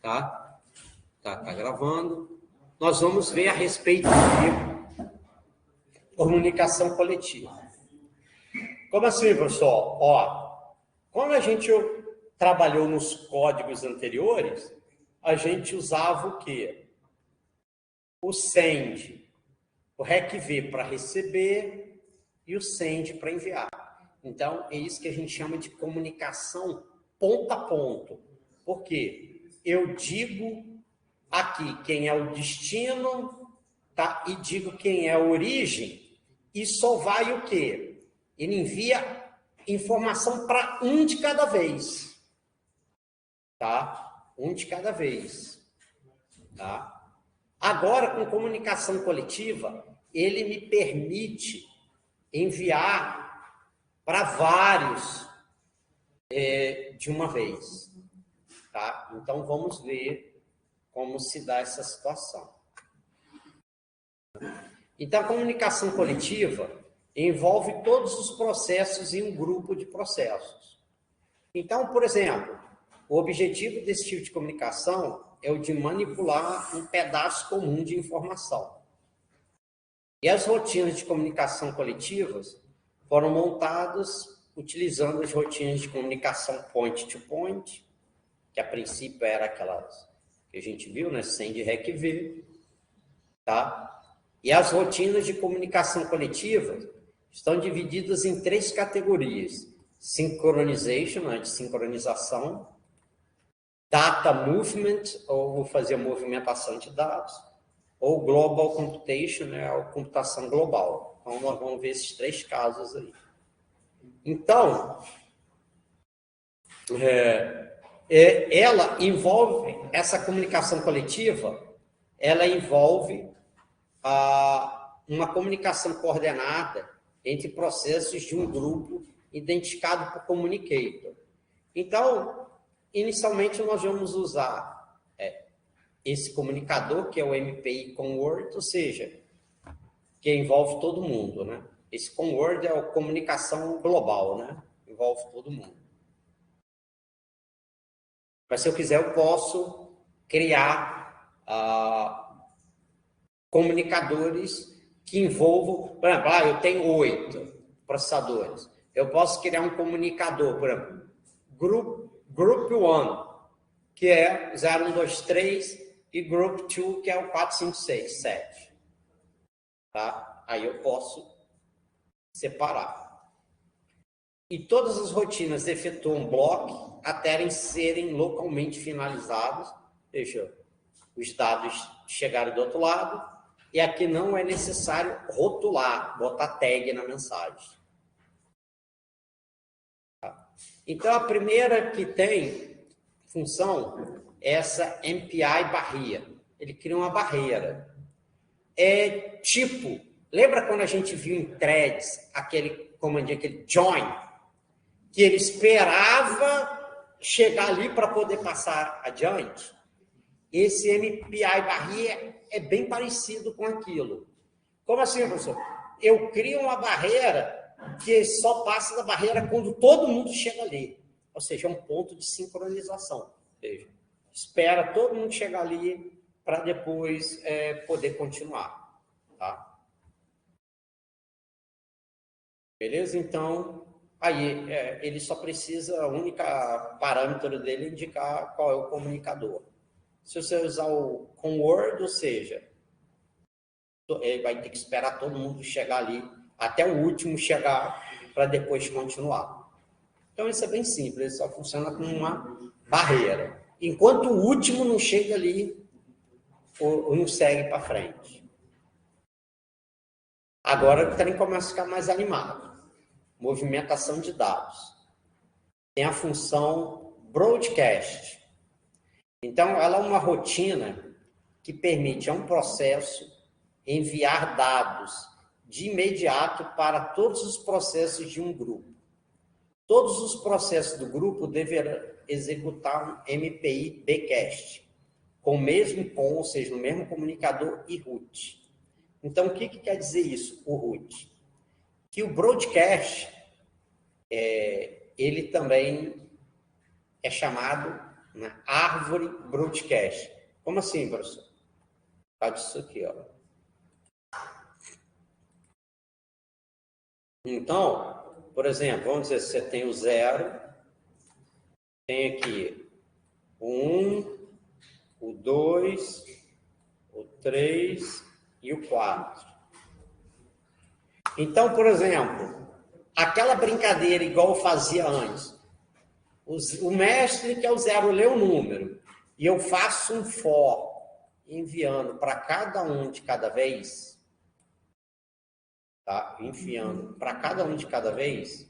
tá? Tá gravando. Nós vamos ver a respeito de comunicação coletiva. Como assim, professor? Ó, quando a gente trabalhou nos códigos anteriores, a gente usava o quê? O send, o recv para receber e o send para enviar. Então, é isso que a gente chama de comunicação ponto a ponto. Por quê? Eu digo aqui quem é o destino, tá? E digo quem é a origem, e só vai o quê? Ele envia informação para um de cada vez, tá? Um de cada vez, tá? Agora, com comunicação coletiva, ele me permite enviar para vários de uma vez, tá? Então, vamos ver como se dá essa situação. Então, a comunicação coletiva envolve todos os processos em um grupo de processos. Então, por exemplo, o objetivo desse tipo de comunicação é o de manipular um pedaço comum de informação. E as rotinas de comunicação coletivas foram montadas utilizando as rotinas de comunicação point-to-point, que a princípio era aquelas que a gente viu, né? Send, recv, tá? E as rotinas de comunicação coletiva estão divididas em 3 categorias: synchronization, né, de sincronização, data movement, ou vou fazer movimentação de dados, ou global computation, né, ou computação global. Então, nós vamos ver esses 3 casos aí. Então, ela envolve, essa comunicação coletiva, ela envolve uma comunicação coordenada entre processos de um grupo identificado por communicator. Então, inicialmente, nós vamos usar esse comunicador, que é o MPI Conword, ou seja, que envolve todo mundo, né? Esse Conword é a comunicação global, né? Envolve todo mundo. Mas, se eu quiser, eu posso criar comunicadores que envolvam, por exemplo, eu tenho 8 processadores. Eu posso criar um comunicador, por exemplo, Group 1, que é 0, 1, 2, 3, e Group 2, que é o 4, 5, 6, 7. Tá? Aí eu posso separar. E todas as rotinas efetuam bloco até serem localmente finalizados. Deixa os dados chegarem do outro lado. E aqui não é necessário rotular, botar tag na mensagem. Então, a primeira que tem função é essa MPI barreira. Ele cria uma barreira. É tipo, lembra quando a gente viu em threads aquele comandinho, aquele join, que ele esperava chegar ali para poder passar adiante? Esse MPI barreira é bem parecido com aquilo. Como assim, professor? Eu crio uma barreira que só passa da barreira quando todo mundo chega ali. Ou seja, é um ponto de sincronização. Ou seja, espera todo mundo chegar ali para depois poder continuar. Tá? Beleza? Então, aí ele só precisa, o único parâmetro dele é indicar qual é o comunicador. Se você usar o Conword, ou seja, ele vai ter que esperar todo mundo chegar ali, até o último chegar, para depois continuar. Então, isso é bem simples, ele só funciona como uma barreira. Enquanto o último não chega ali, ou não segue para frente. Agora o trem começa a ficar mais animado. Movimentação de dados. Tem a função broadcast. Então, ela é uma rotina que permite a um processo enviar dados de imediato para todos os processos de um grupo. Todos os processos do grupo deverão executar um MPI bcast, com o mesmo POM, ou seja, o mesmo comunicador e root. Então, o que quer dizer isso, o root? Que o broadcast, ele também é chamado, né, árvore broadcast. Como assim, professor? Tá disso aqui, ó. Então, por exemplo, vamos dizer, você tem o 0, tem aqui o 1, o 2, o 3 e o 4. Então, por exemplo, aquela brincadeira igual eu fazia antes, o mestre que é o 0 lê o número e eu faço um for enviando para cada um de cada vez, tá? Enfiando para cada um de cada vez,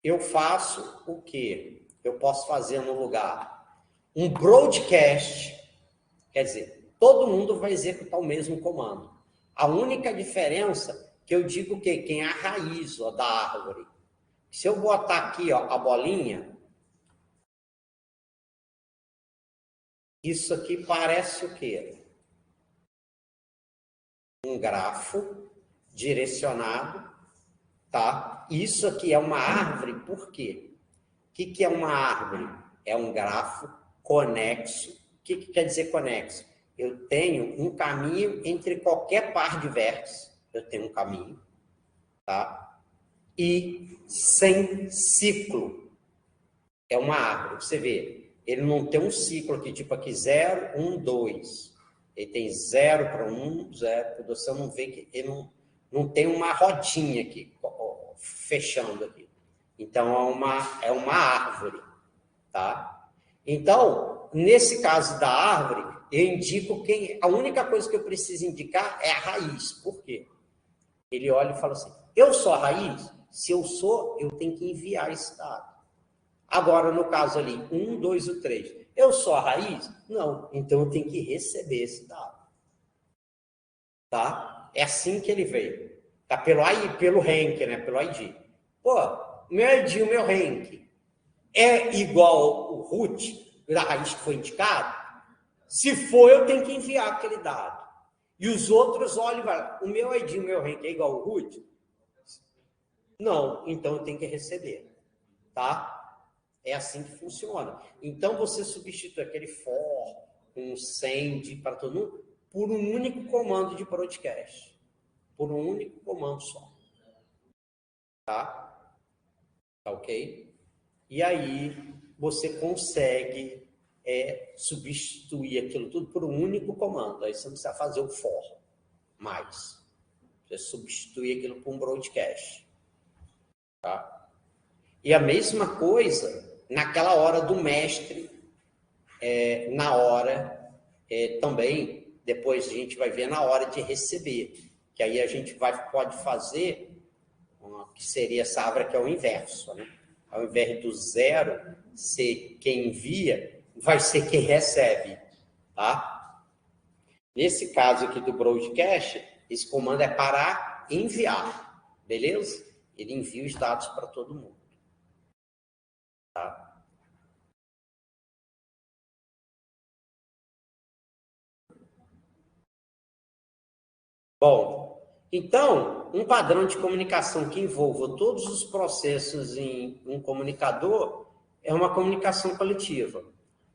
eu faço o quê? Eu posso fazer no lugar um broadcast, quer dizer, todo mundo vai executar o mesmo comando. A única diferença que eu digo que quem é a raiz ó, da árvore. Se eu botar aqui ó, a bolinha, isso aqui parece o quê? Um grafo direcionado, tá? Isso aqui é uma árvore, por quê? O que é uma árvore? É um grafo conexo. O que quer dizer conexo? Eu tenho um caminho entre qualquer par de vértices. Eu tenho um caminho, tá? E sem ciclo. É uma árvore. Você vê, ele não tem um ciclo aqui, tipo aqui 0, 1, 2. Ele tem 0 para 1, 0 para 2. Você não vê que ele não tem uma rodinha aqui, fechando aqui. Então, é uma árvore, tá? Então, nesse caso da árvore, eu indico a única coisa que eu preciso indicar é a raiz. Por quê? Ele olha e fala assim, eu sou a raiz? Se eu sou, eu tenho que enviar esse dado. Agora, no caso ali, 1, 2 e 3, eu sou a raiz? Não, então eu tenho que receber esse dado. Tá? É assim que ele veio. Tá? Pelo rank, né? Pelo ID. Pô, meu ID e o meu rank é igual o root da raiz que foi indicado? Se for, eu tenho que enviar aquele dado. E os outros olham e falam, o meu ID e o meu rank é igual ao root? Não, então eu tenho que receber. Tá? É assim que funciona. Então, você substitui aquele for, um send para todo mundo, por um único comando de broadcast. Por um único comando só. Tá? Tá ok? E aí, você consegue substituir aquilo tudo por um único comando. Aí você não precisa fazer o for mais. Você substitui aquilo por um broadcast. Tá? E a mesma coisa naquela hora do mestre, na hora também, depois a gente vai ver na hora de receber, que aí a gente pode fazer, que seria essa árvore que é o inverso, né? Ao invés do 0 ser quem envia, vai ser quem recebe, tá? Nesse caso aqui do broadcast, esse comando é para enviar, beleza? Ele envia os dados para todo mundo. Tá? Bom, então, um padrão de comunicação que envolva todos os processos em um comunicador é uma comunicação coletiva.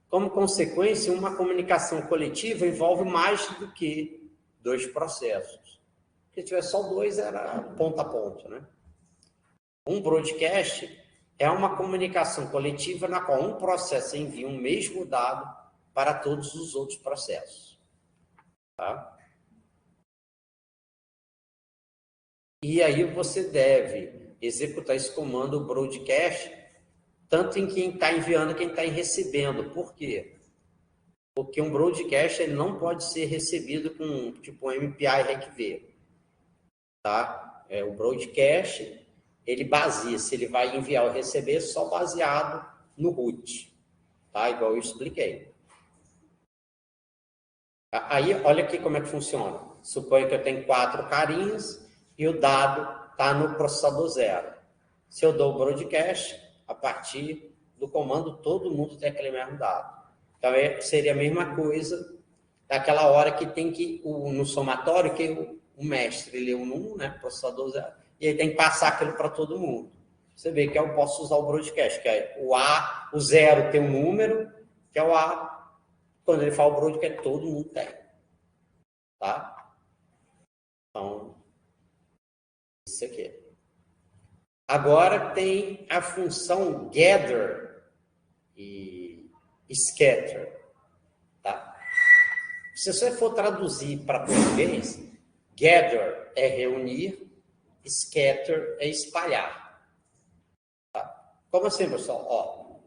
Como consequência, uma comunicação coletiva envolve mais do que 2 processos. Se tivesse só 2, era ponto a ponto, né? Um broadcast é uma comunicação coletiva na qual um processo envia um mesmo dado para todos os outros processos. Tá? E aí você deve executar esse comando broadcast, tanto em quem está enviando quem está recebendo. Por quê? Porque um broadcast ele não pode ser recebido com tipo MPI RECV. Tá? O broadcast, ele baseia, se ele vai enviar ou receber, só baseado no root. Tá? Igual eu expliquei. Aí, olha aqui como é que funciona. Suponha que eu tenho 4 carinhas e o dado está no processador 0. Se eu dou o broadcast, a partir do comando, todo mundo tem aquele mesmo dado. Então, seria a mesma coisa daquela hora que tem que, no somatório, que o mestre leu no 1, né, processador 0, e ele tem que passar aquilo para todo mundo. Você vê que eu posso usar o broadcast, que é o 0 tem um número, que é o A. Quando ele fala o broadcast, todo mundo tem. Tá? Então, isso aqui. Agora tem a função gather e scatter. Tá? Se você for traduzir para português, gather é reunir, scatter é espalhar. Tá? Como assim, pessoal? Ó,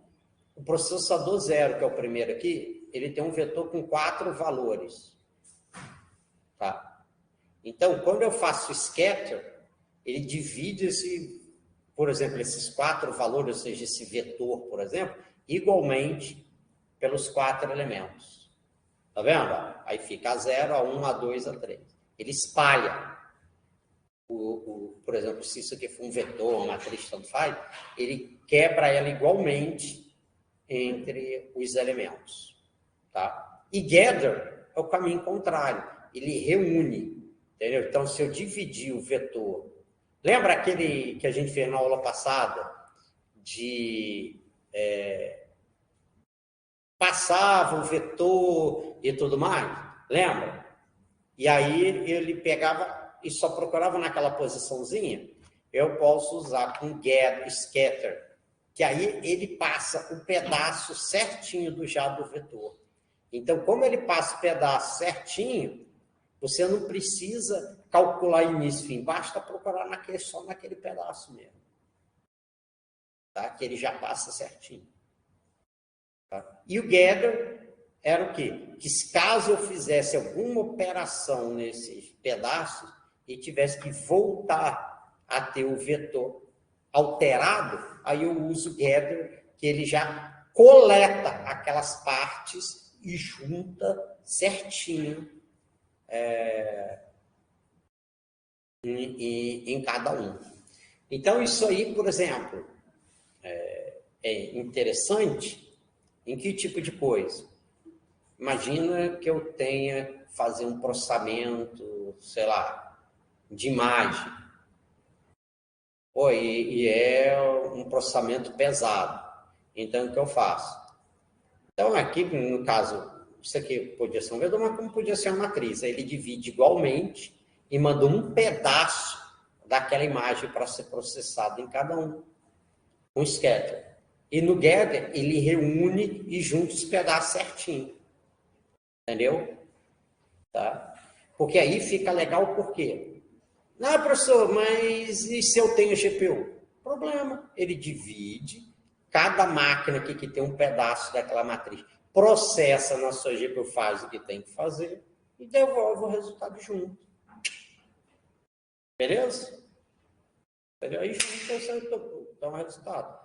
o processador 0, que é o primeiro aqui, ele tem um vetor com 4 valores. Tá? Então, quando eu faço scatter, ele divide por exemplo, esses 4 valores, ou seja, esse vetor, por exemplo, igualmente pelos 4 elementos. Tá vendo? Aí fica A0, A1, A2, A3. Ele espalha. Por exemplo, se isso aqui for um vetor, uma matriz, tanto faz, ele quebra ela igualmente entre os elementos. Tá? E gather é o caminho contrário. Ele reúne. Entendeu? Então, se eu dividir o vetor... Lembra aquele que a gente fez na aula passada de passava o vetor e tudo mais? Lembra? E aí ele pegava e só procurava naquela posiçãozinha. Eu posso usar com scatter, que aí ele passa o pedaço certinho do vetor. Então, como ele passa o pedaço certinho, você não precisa calcular início e fim, basta procurar só naquele pedaço mesmo. Tá? Que ele já passa certinho. Tá? E o gather era o quê? Que caso eu fizesse alguma operação nesses pedaços e tivesse que voltar a ter o vetor alterado, aí eu uso o gather, que ele já coleta aquelas partes e junta certinho em cada um. Então, isso aí, por exemplo, é interessante em que tipo de coisa? Imagina que eu tenha que fazer um processamento, sei lá, de imagem. E é um processamento pesado. Então, o que eu faço? Então, aqui, no caso, isso aqui podia ser um vetor, mas como podia ser uma matriz. Aí ele divide igualmente e manda um pedaço daquela imagem para ser processado em cada um scatter. E no gather, ele reúne e junta os pedaços certinho. Entendeu? Tá? Porque aí fica legal por quê? Não, professor, mas e se eu tenho GPU? Problema. Ele divide cada máquina aqui que tem um pedaço daquela matriz, processa na sua GPU, faz o que tem que fazer e devolve o resultado junto. Beleza? Entendeu? Aí junto você dá um resultado.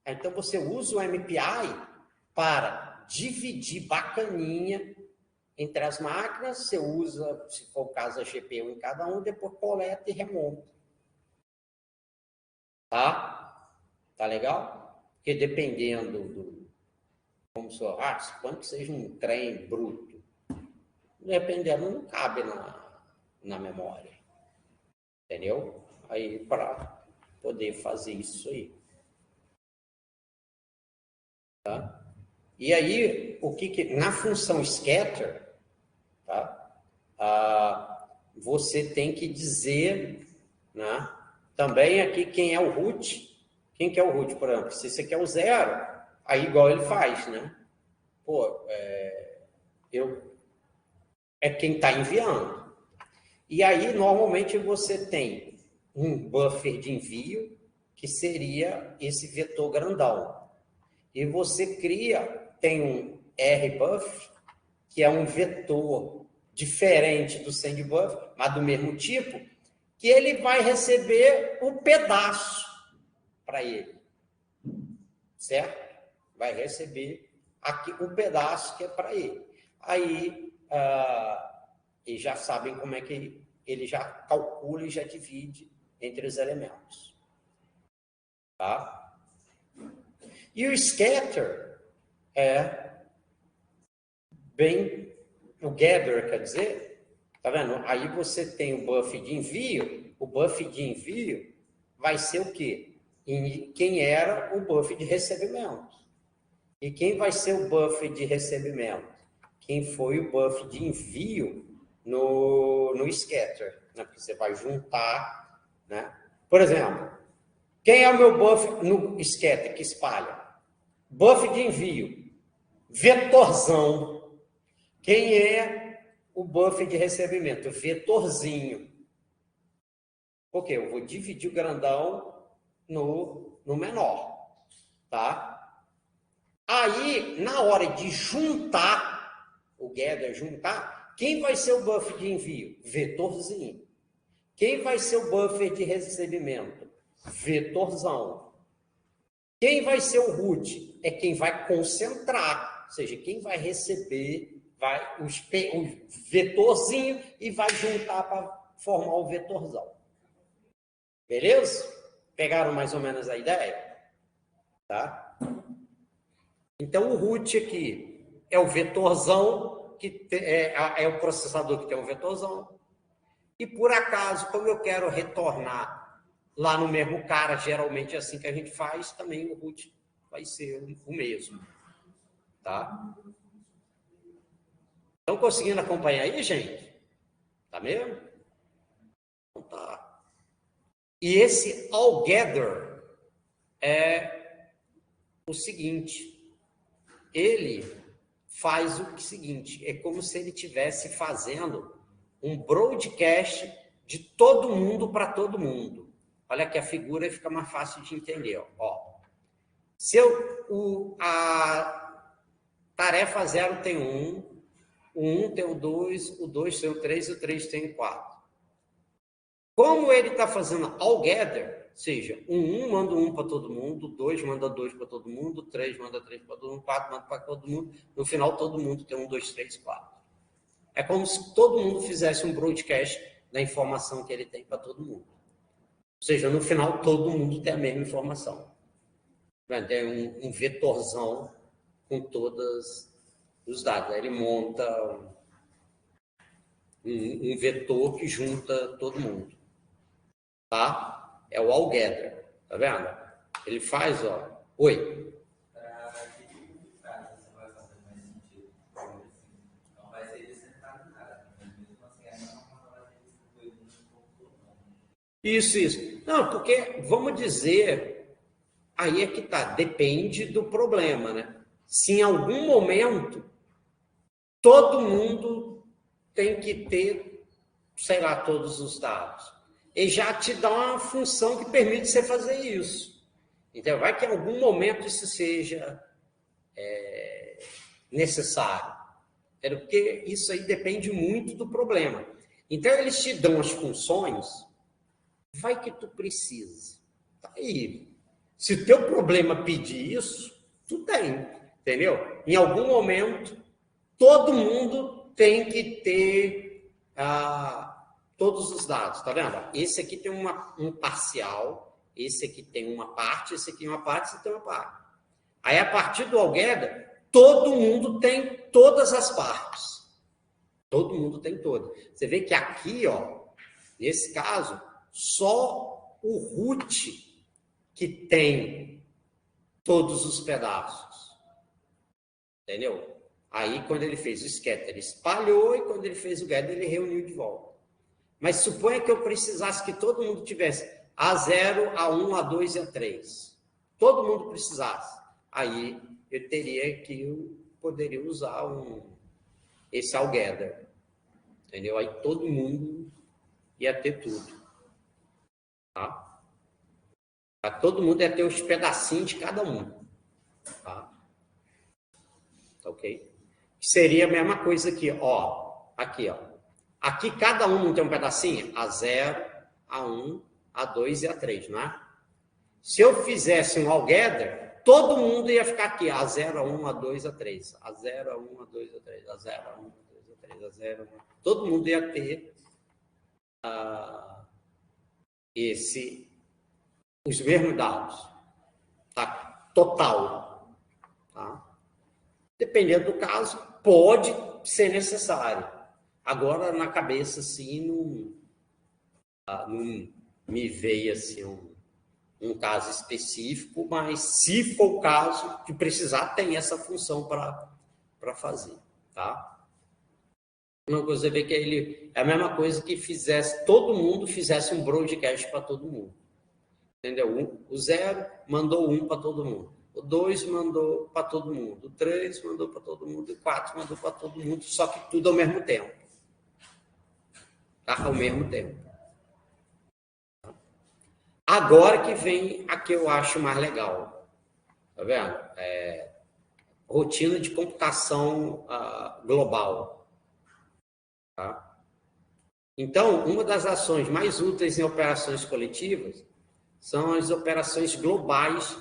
Então você usa o MPI para dividir bacaninha entre as máquinas, você usa, se for o caso, a GPU em cada um, depois coleta e remonta. Tá? Tá legal? Porque dependendo como se suponho que seja um trem bruto, dependendo, não cabe na memória. Entendeu? Aí, para poder fazer isso aí. Tá? E aí, na função scatter, tá? Você tem que dizer, né? Também aqui quem é o root. Quem que é o root, por exemplo? Se você quer o 0, aí igual ele faz, né? É quem está enviando. E aí, normalmente, você tem um buffer de envio, que seria esse vetor grandão. E você tem um RBuff, que é um vetor diferente do sendbuffer, mas do mesmo tipo, que ele vai receber um pedaço para ele. Certo? Vai receber aqui um pedaço que é para ele. Aí, eles já sabem como é que ele já calcula e já divide entre os elementos. Tá? E o scatter o gather, quer dizer, tá vendo? Aí você tem o buff de envio vai ser o quê? em quem era o buffer de recebimento. E quem vai ser o buffer de recebimento? Quem foi o buffer de envio no scatter, né? Porque você vai juntar, né? Por exemplo, quem é o meu buffer no scatter que espalha? Buffer de envio, vetorzão. Quem é o buffer de recebimento? Vetorzinho. Porque eu vou dividir o grandão no menor, tá? Aí, na hora de juntar, o gather juntar, quem vai ser o buffer de envio? Vetorzinho. Quem vai ser o buffer de recebimento? Vetorzão. Quem vai ser o root? É quem vai concentrar, ou seja, quem vai receber o vetorzinho e vai juntar para formar o vetorzão. Beleza? Pegaram mais ou menos a ideia? Tá? Então, o root aqui é o vetorzão, que é o processador que tem um vetorzão. E, por acaso, como eu quero retornar lá no mesmo cara, geralmente é assim que a gente faz, também o root vai ser o mesmo. Tá? Estão conseguindo acompanhar aí, gente? Tá mesmo? Então tá. E esse altogether é o seguinte. Ele faz o seguinte, é como se ele estivesse fazendo um broadcast de todo mundo para todo mundo. Olha que a figura fica mais fácil de entender. Ó. Se a tarefa 0 tem 1, o 1 tem o 2, o 2 tem o 3 e o 3 tem o 4. Como ele está fazendo altogether, ou seja, o 1 manda 1 para todo mundo, o 2 manda 2 para todo mundo, o 3 manda 3 para todo mundo, o 4 manda para todo mundo, no final todo mundo tem 1, 2, 3, 4. É como se todo mundo fizesse um broadcast da informação que ele tem para todo mundo. Ou seja, no final todo mundo tem a mesma informação. Tem um vetorzão com todos os dados. Aí ele monta um vetor que junta todo mundo. Tá? É o altogether. Tá vendo? Ele faz, ó. Oi. Isso. Não, porque, vamos dizer, aí é que tá, depende do problema, né? Se em algum momento todo mundo tem que ter, sei lá, todos os dados. Ele já te dá uma função que permite você fazer isso. Então, vai que em algum momento isso seja necessário. Porque isso aí depende muito do problema. Então, eles te dão as funções, vai que tu precisa. Tá aí. Se o teu problema pedir isso, tu tem, entendeu? Em algum momento, todo mundo tem que ter todos os dados, tá vendo? Esse aqui tem um parcial, esse aqui tem uma parte, esse aqui tem uma parte, esse aqui tem uma parte. Aí, a partir do altogether, todo mundo tem todas as partes. Todo mundo tem todas. Você vê que aqui, ó, nesse caso, só o root que tem todos os pedaços. Entendeu? Aí, quando ele fez o scatter, ele espalhou, e quando ele fez o gather, ele reuniu de volta. Mas suponha que eu precisasse que todo mundo tivesse A0, A1, A2 e A3. Todo mundo precisasse. Aí, eu poderia usar esse altogether. Entendeu? Aí todo mundo ia ter tudo. Tá? Todo mundo ia ter os pedacinhos de cada um. Tá? Ok? Seria a mesma coisa aqui, ó. Aqui, ó. Aqui cada um não tem um pedacinho? A0, A1, A2 e A3, não é? Se eu fizesse um altogether, todo mundo ia ficar aqui, A0, A1, A2, A3. A0, A1, A2, A3. A0, A1, A2, A3. A0, A1. Todo mundo ia ter os mesmos dados. Tá? Total. Tá? Dependendo do caso, pode ser necessário. Agora, na cabeça, assim, não me veio assim um caso específico, mas se for o caso de precisar, tem essa função para fazer, tá? Uma coisa você vê que ele é a mesma coisa que todo mundo fizesse um broadcast para todo mundo. Entendeu? O 0 mandou 1 para todo mundo. O 2 mandou para todo mundo. O 3 mandou para todo mundo. O 4 mandou para todo mundo, só que tudo ao mesmo tempo. Tá? Ao mesmo tempo. Agora que vem a que eu acho mais legal. Tá vendo? Rotina de computação global. Tá? Então, uma das ações mais úteis em operações coletivas são as operações globais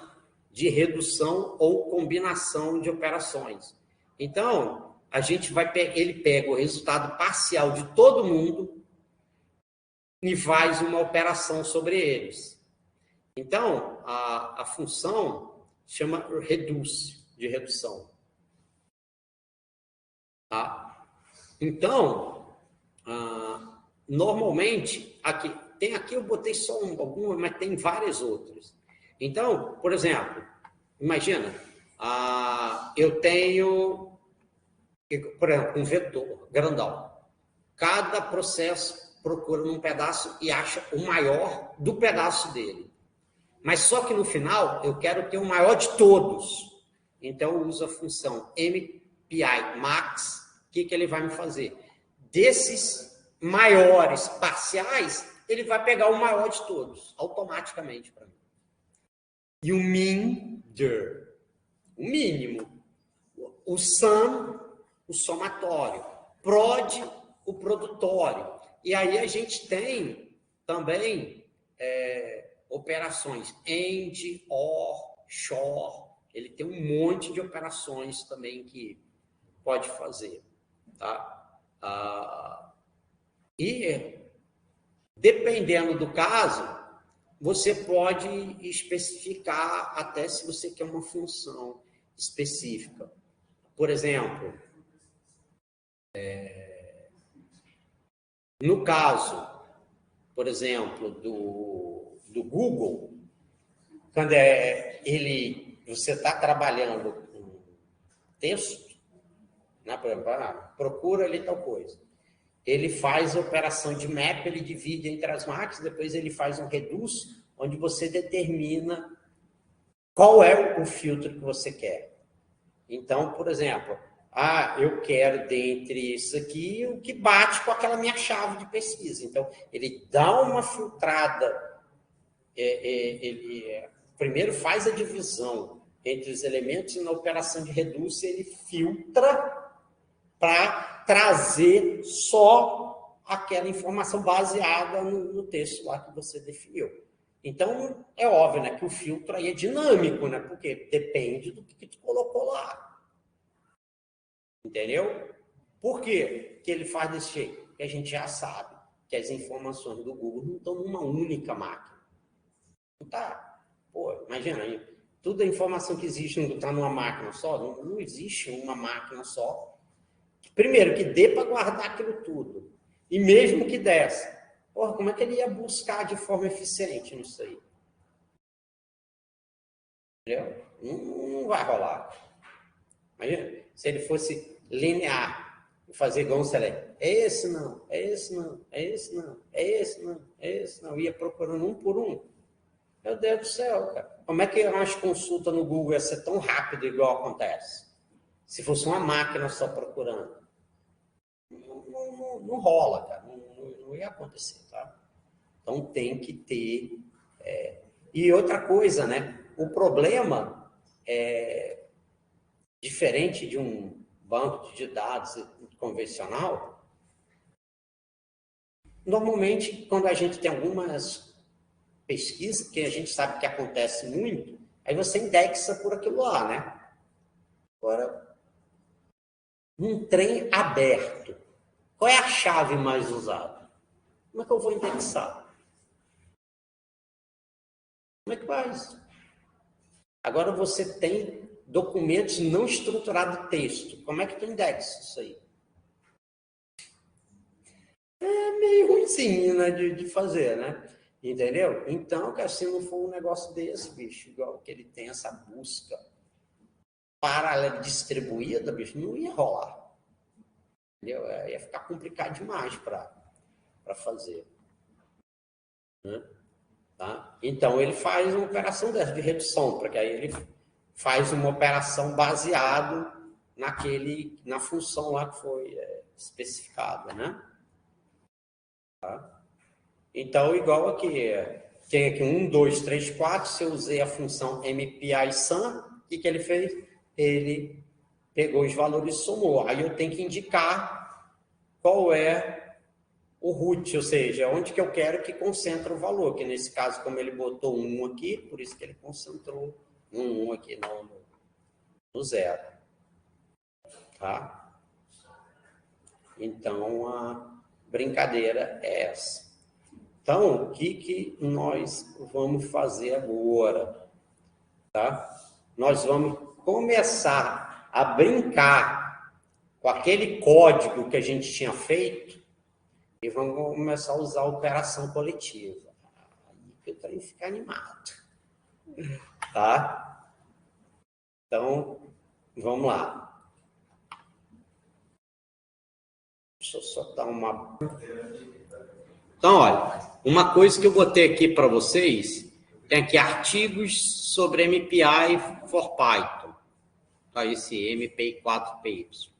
de redução ou combinação de operações. Então, ele pega o resultado parcial de todo mundo e faz uma operação sobre eles. Então, a função chama reduce, de redução. Tá? Então, normalmente, aqui eu botei só alguma, mas tem várias outras. Então, por exemplo, imagina, eu tenho, por exemplo, um vetor grandão. Cada processo procura num pedaço e acha o maior do pedaço dele. Mas só que no final, eu quero ter o maior de todos. Então, eu uso a função MPI max. O que ele vai me fazer? Desses maiores parciais, ele vai pegar o maior de todos, automaticamente para mim. E o min-dir, o mínimo. O sum, o somatório. Prod, o produtório. E aí a gente tem também operações AND, OR, SHOR. Ele tem um monte de operações também que pode fazer. Tá? E, dependendo do caso, você pode especificar até se você quer uma função específica. Por exemplo, no caso, por exemplo, do Google, quando você está trabalhando com texto, né, por exemplo, procura ali tal coisa. Ele faz a operação de map, ele divide entre as máquinas, depois ele faz um reduce, onde você determina qual é o filtro que você quer. Então, por exemplo, eu quero dentre isso aqui o que bate com aquela minha chave de pesquisa. Então, ele dá uma filtrada, ele primeiro faz a divisão entre os elementos e na operação de reduce ele filtra para trazer só aquela informação baseada no texto lá que você definiu. Então, é óbvio, né, que o filtro aí é dinâmico, né, porque depende do que tu colocou lá. Entendeu? Por quê que ele faz desse jeito? Porque a gente já sabe que as informações do Google não estão numa única máquina. Não tá. Pô, imagina aí. Toda a informação que existe não está numa máquina só. Não existe uma máquina só. Primeiro, que dê para guardar aquilo tudo. E mesmo que desse, como é que ele ia buscar de forma eficiente nisso aí? Entendeu? Não vai rolar. Imagina, se ele fosse linear, fazer igual um select. É esse não, é esse não, é esse não, é esse não, é esse não. Ia procurando um por um. Meu Deus do céu, cara. Como é que as consultas no Google ia ser tão rápido igual acontece? Se fosse uma máquina só procurando. Não rola, cara. Não ia acontecer, tá? Então tem que ter... E outra coisa, né? O problema é diferente de um banco de dados convencional. Normalmente, quando a gente tem algumas pesquisas, que a gente sabe que acontece muito, aí você indexa por aquilo lá, né? Agora, um trem aberto. Qual é a chave mais usada? Como é que eu vou indexar? Como é que faz? Agora você tem documentos não estruturados de texto. Como é que tu indexa isso aí? É meio ruimzinho, né, de fazer, né? Entendeu? Então, que se não for um negócio desse, bicho, igual que ele tem essa busca paralela distribuída, bicho, não ia rolar. Entendeu? Ia ficar complicado demais para fazer. Né? Tá? Então, ele faz uma operação dessa de redução, porque aí ele faz uma operação baseado na função lá que foi especificada, né? Tá? Então, igual aqui, tem aqui 1, 2, 3, 4, se eu usei a função MPI-SUM, o que ele fez? Ele pegou os valores e somou. Aí eu tenho que indicar qual é o root, ou seja, onde que eu quero que concentre o valor, que nesse caso, como ele botou 1 aqui, por isso que ele concentrou no 1 aqui, não no 0. Tá? Então, a brincadeira é essa. Então, o que nós vamos fazer agora? Tá? Nós vamos começar a brincar com aquele código que a gente tinha feito e vamos começar a usar a operação coletiva. Aí que o trem fica animado. Tá? Então, vamos lá. Deixa eu só dar uma... Então, olha, uma coisa que eu botei aqui para vocês, tem aqui artigos sobre MPI for Python. Tá? Esse MPI4PY.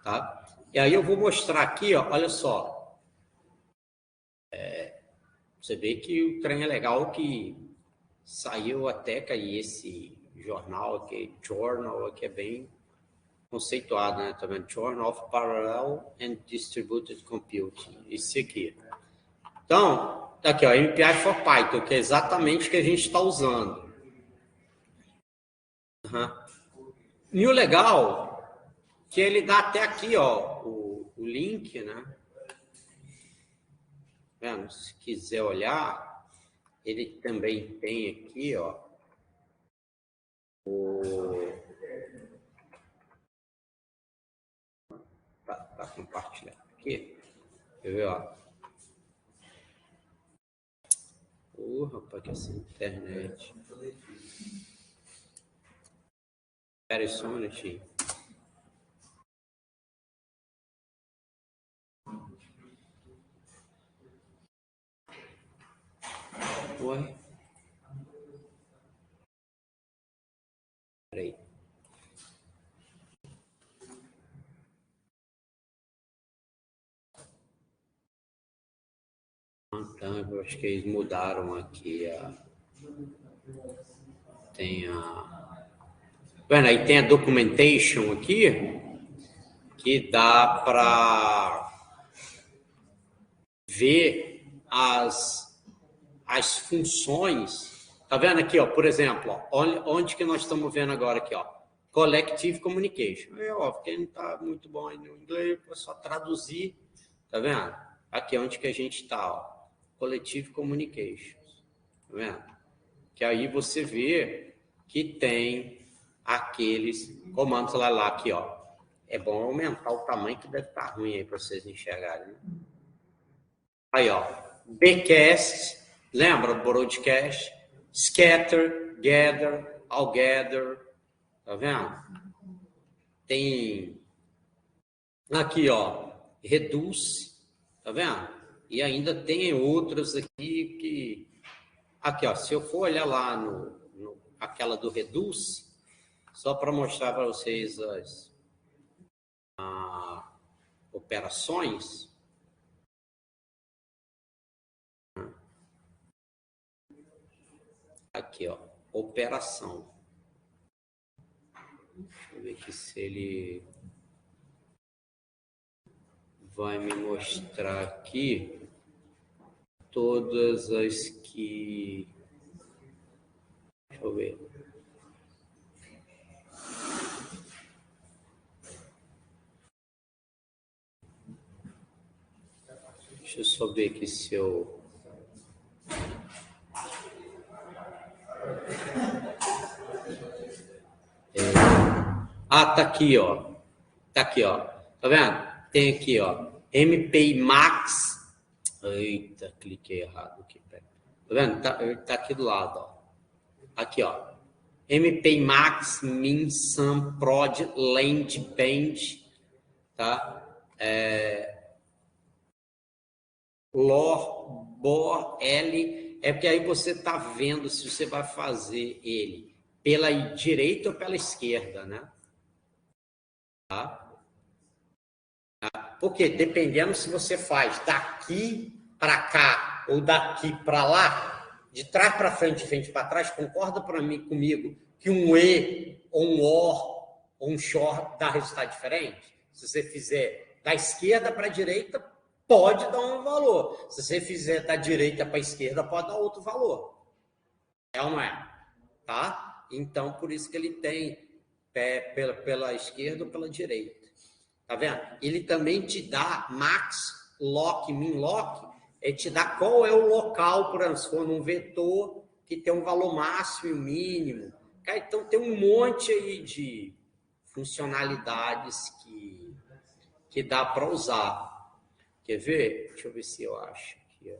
Tá? E aí eu vou mostrar aqui, ó, olha só. Você vê que o trem é legal, que saiu até que esse jornal aqui, Journal, que é bem conceituado, né? Tá vendo? Journal of Parallel and Distributed Computing. Esse aqui. Então, tá aqui, ó, MPI for Python, que é exatamente o que a gente está usando. E o legal que ele dá até aqui, ó, o link, né? Vendo? Se quiser olhar, ele também tem aqui, ó, tá compartilhado aqui. Quer ver, ó? Rapaz, que essa internet. Espera aí só um minutinho. Oi? Espera aí. Então, eu acho que eles mudaram aqui tem a... Vendo, aí tem a documentation aqui, que dá para ver as funções. Tá vendo aqui, ó, por exemplo, ó, onde que nós estamos vendo agora aqui, ó, Collective Communication. É óbvio que não está muito bom aí no inglês, é só traduzir, tá vendo? Aqui onde que a gente está, ó, Collective Communication, tá vendo? Que aí você vê que tem aqueles comandos lá aqui, ó. É bom aumentar o tamanho, que deve estar ruim aí para vocês enxergarem, né? Aí, ó, Bcast, lembra? Broadcast, Scatter, Gather, Altogether, tá vendo? Tem aqui, ó, Reduce, tá vendo? E ainda tem outras aqui que... Aqui, ó, se eu for olhar lá aquela do Reduce, só para mostrar para vocês as operações. Aqui, ó, operação. Deixa eu ver aqui se ele vai me mostrar aqui todas as que... Deixa eu ver. Deixa eu só ver aqui se eu... tá aqui, ó. Tá aqui, ó. Tá vendo? Tem aqui, ó. MPI Max. Eita, cliquei errado aqui. Tá vendo? Tá aqui do lado, ó. Aqui, ó. MP Max, Min, Sum, Prod, Land, Band, tá? Lor, Bor, L. É porque aí você tá vendo se você vai fazer ele pela direita ou pela esquerda, né? Tá? Porque dependendo se você faz daqui para cá ou daqui para lá, de trás para frente, de frente para trás, concorda para mim comigo que um E ou um OR ou um SHOR dá resultado diferente? Se você fizer da esquerda para a direita, pode dar um valor. Se você fizer da direita para a esquerda, pode dar outro valor. É ou não é? Tá? Então, por isso que ele tem pé pela esquerda ou pela direita. Tá vendo? Ele também te dá max, lock, min, lock, te dá qual é o local, por exemplo, se for num vetor que tem um valor máximo e mínimo. Cara, então tem um monte aí de funcionalidades que dá para usar. Quer ver? Deixa eu ver se eu acho aqui, ó.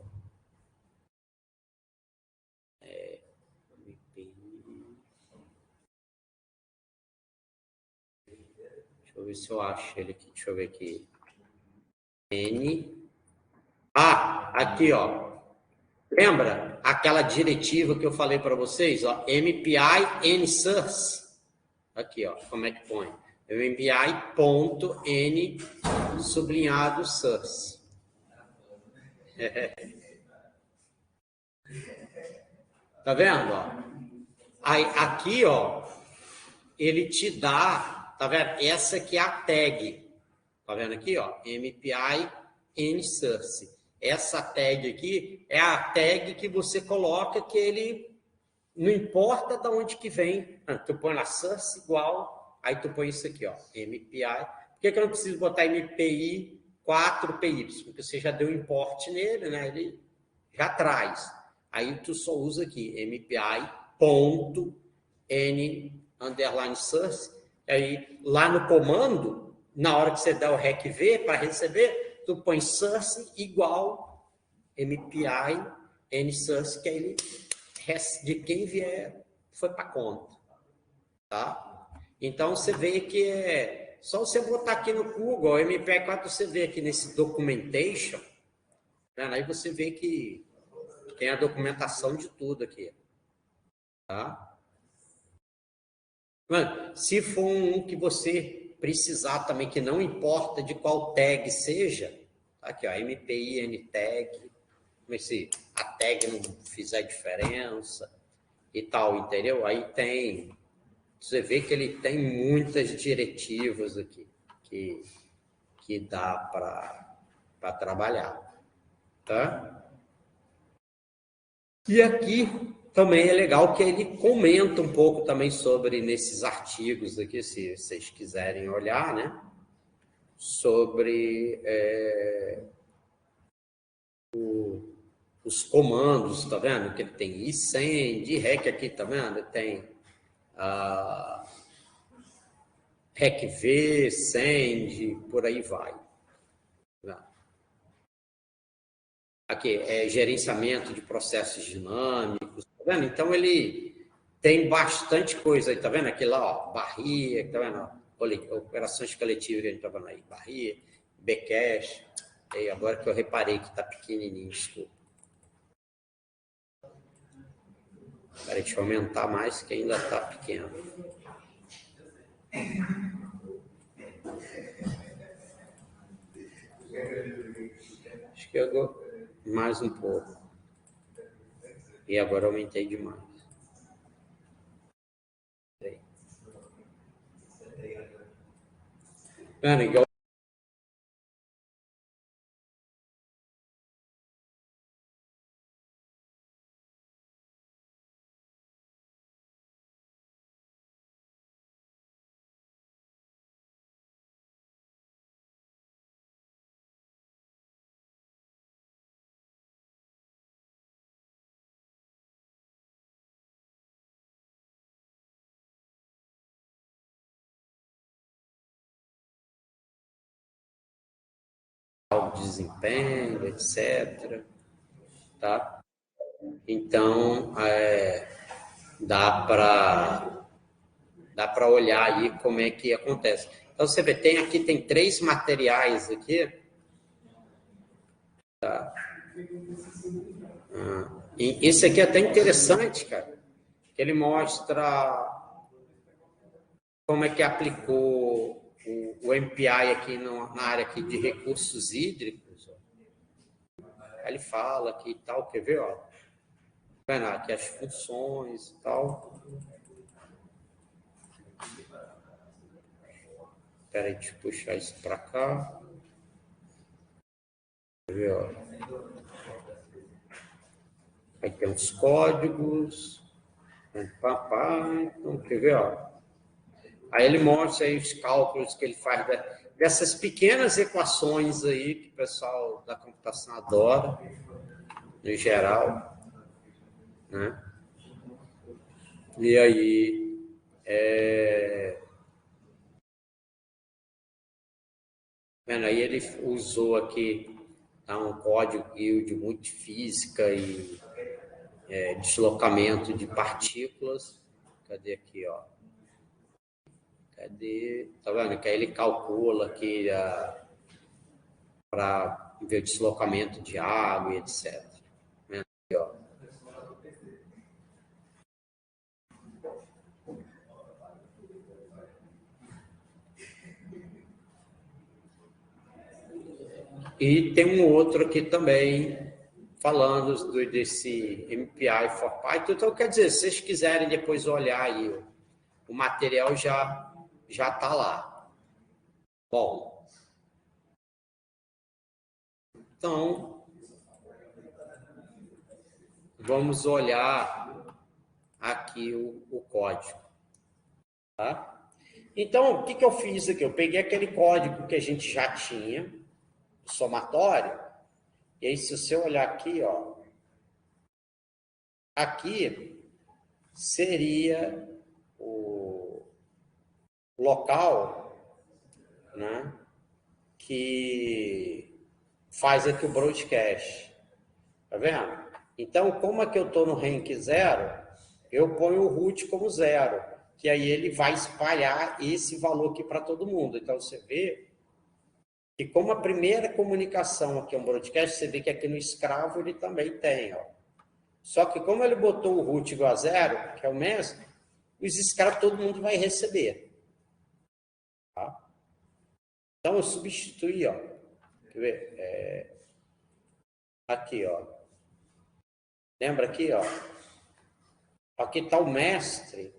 Deixa eu ver se eu acho ele aqui. Deixa eu ver aqui. N. Ah, aqui, ó. Lembra aquela diretiva que eu falei para vocês? Ó, MPI NSURS. Aqui, ó, como é que põe? MPI ponto N sublinhado SURS. Tá vendo? Ó? Aí, aqui, ó, ele te dá, tá vendo? Essa aqui é a tag. Tá vendo aqui, ó? MPI NSURS. Essa tag aqui é a tag que você coloca que ele não importa de onde que vem. Tu põe lá source igual, aí tu põe isso aqui, ó, MPI. Por que eu não preciso botar MPI 4PY? Porque você já deu import nele, né? Ele já traz. Aí tu só usa aqui, MPI ponto N underline source. Aí lá no comando, na hora que você dá o REC-V para receber, tu põe source igual MPI N source, que aí ele de quem vier foi para conta, tá? Então você vê que é só você botar aqui no Google MP4, você vê aqui nesse documentation, né? Aí você vê que tem a documentação de tudo aqui, tá? Mano, se for um que você precisar também, que não importa de qual tag seja, tá aqui, ó, MPI, NTag, se a tag não fizer diferença e tal, entendeu? Aí tem. Você vê que ele tem muitas diretivas aqui que dá para trabalhar, tá? E aqui também é legal que ele comenta um pouco também sobre nesses artigos aqui, se vocês quiserem olhar, né? Sobre os comandos, tá vendo? Que ele tem send, rec aqui, tá vendo? Tem recv, send, por aí vai. Tá? Aqui é gerenciamento de processos dinâmicos, tá vendo? Então ele tem bastante coisa aí, tá vendo? Aqui lá, ó, barria, tá vendo? Operações coletivas que a gente tá vendo aí, barria, Bcache. E agora que eu reparei que tá pequenininho, desculpa. Peraí, deixa eu aumentar mais, que ainda tá pequeno. Acho que eu mais um pouco. E agora aumentei demais. Mano, igual de desempenho, etc. Tá? Então, dá para olhar aí como é que acontece. Então, você vê, tem 3 materiais aqui. Tá? E esse aqui é até interessante, cara, que ele mostra como é que aplicou o MPI aqui na área aqui de recursos hídricos. Aí ele fala aqui e tal, quer ver? Ó, vendo aqui as funções e tal. Espera aí, deixa eu puxar isso para cá. Quer ver? Ó. Aí tem os códigos. Então, quer ver? Ó. Aí ele mostra aí os cálculos que ele faz dessas pequenas equações aí que o pessoal da computação adora, no geral, né? E aí, vendo aí ele usou aqui um código de multifísica e deslocamento de partículas. Cadê aqui, ó? Cadê? Tá vendo? Que aí ele calcula aqui para ver o deslocamento de água e etc. Aqui, ó. E tem um outro aqui também, falando desse MPI for Python. Então, quer dizer, se vocês quiserem depois olhar aí, o material já está lá. Bom, então, vamos olhar aqui o código. Tá? Então, o que eu fiz aqui? Eu peguei aquele código que a gente já tinha, somatório, e aí se você olhar aqui, ó, aqui seria o local, né, que faz aqui o broadcast. Tá vendo? Então, como é que eu estou no rank 0, eu ponho o root como 0, que aí ele vai espalhar esse valor aqui para todo mundo. Então, você vê que como a primeira comunicação aqui é um broadcast, você vê que aqui no escravo ele também tem, ó. Só que como ele botou o root igual a 0, que é o mesmo, os escravos todo mundo vai receber. Tá? Então, eu substituí, ó. Quer ver? Aqui, ó. Lembra aqui, ó? Aqui está o mestre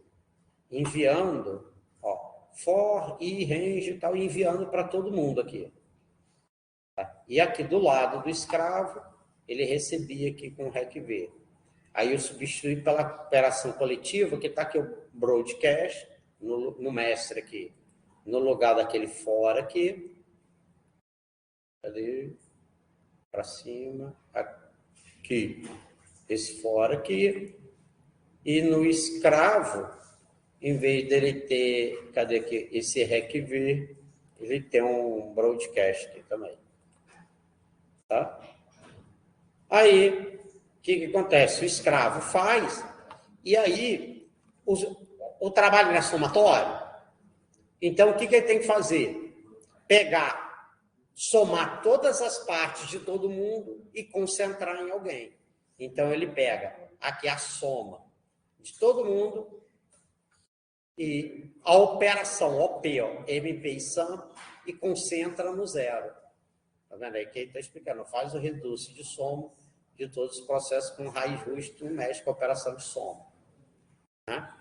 enviando, ó, for e range e tal, enviando para todo mundo aqui. Tá? E aqui do lado do escravo, ele recebia aqui com o REC-V. Aí eu substituí pela operação coletiva, que está aqui o broadcast, no mestre aqui, no lugar daquele for aqui. Cadê? Para cima. Aqui. Esse for aqui. E no escravo, em vez dele ter, cadê aqui? Esse REC-V, ele tem um broadcast aqui também. Tá? Aí, o que acontece? O escravo faz, e aí o trabalho não é somatório. Então, o que ele tem que fazer? Pegar, somar todas as partes de todo mundo e concentrar em alguém. Então, ele pega aqui a soma de todo mundo e a operação OP, ó, MP e SUM, e concentra no 0. Tá vendo aí? Que ele está explicando. Faz o reduce de soma de todos os processos com raiz justa, mexe com a operação de soma. Né?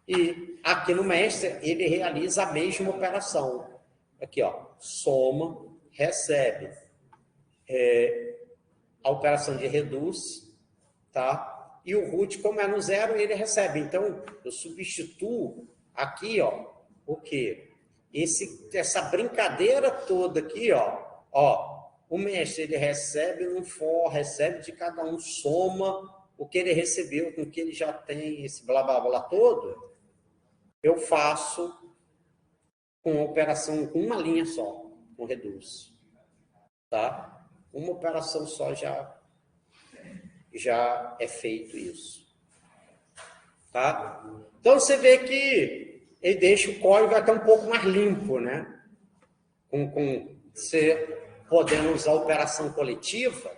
E aqui no mestre, ele realiza a mesma operação. Aqui, ó, soma, recebe a operação de reduz, tá? E o root, como é no 0, ele recebe. Então, eu substituo aqui, ó, o quê? Essa brincadeira toda aqui, ó, o mestre, ele recebe no for, recebe de cada um, soma o que ele recebeu com o que ele já tem, esse blá, blá, blá todo, eu faço com a operação, com uma linha só, com reduz, tá? Uma operação só já já é feito isso. Tá? Então, você vê que ele deixa o código até um pouco mais limpo, né? Com você podendo usar operação coletiva,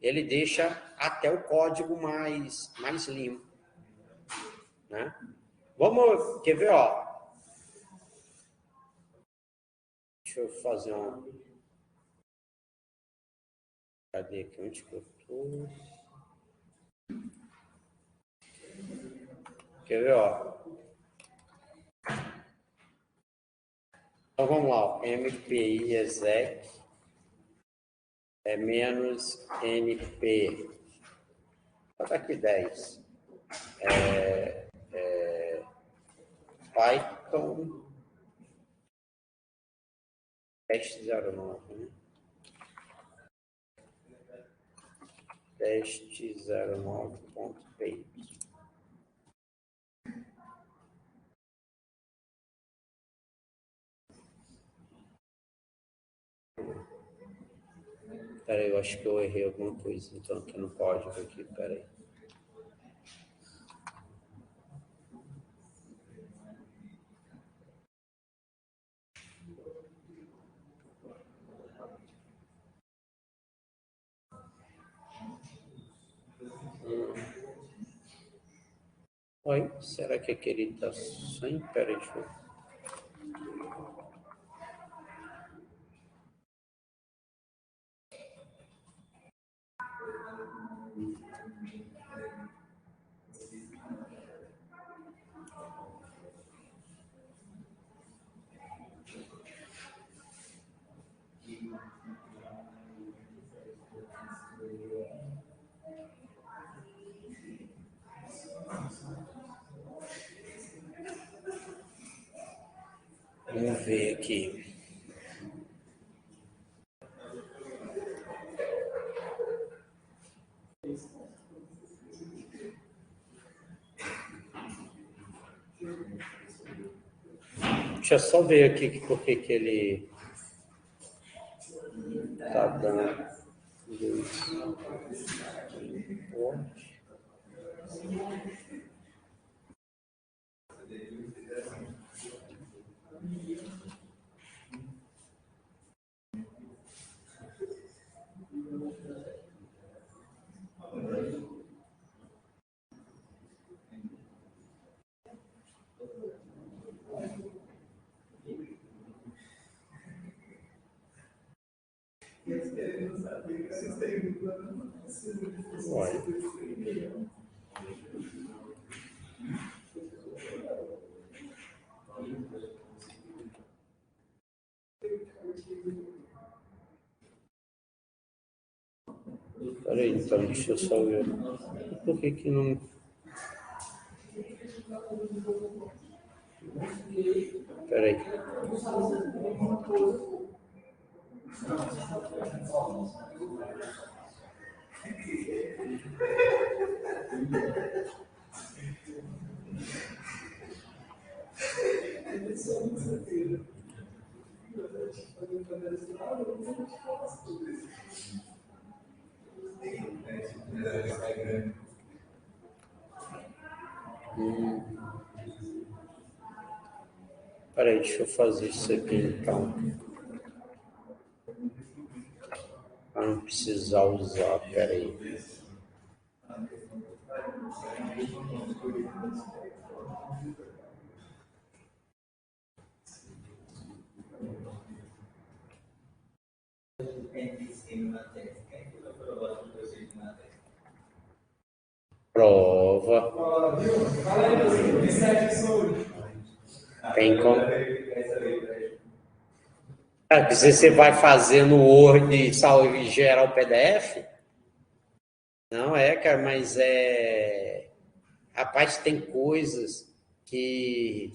ele deixa até o código mais limpo, né? Vamos, quer ver, ó? Deixa eu fazer um... Cadê aqui? Onde que eu tô? Quer ver, ó? Então, vamos lá, ó. MPI exec é menos NP. Bota aqui 10. Python teste 09, né? Teste 09.py. Peraí, eu acho que eu errei alguma coisa, então, aqui no código aqui, peraí. Oi, será que aquele está sem? Peraí, deixa eu... Vamos ver aqui. Deixa eu só ver aqui por que ele está dando isso. Olha. Peraí, então, deixa eu só ver. Por que não... Peraí. Peraí, deixa eu fazer isso aqui então. Para não precisar usar, peraí. Prova. Tem como. Se você vai fazer no Word e gera o PDF? Não é, cara, mas Rapaz, tem coisas que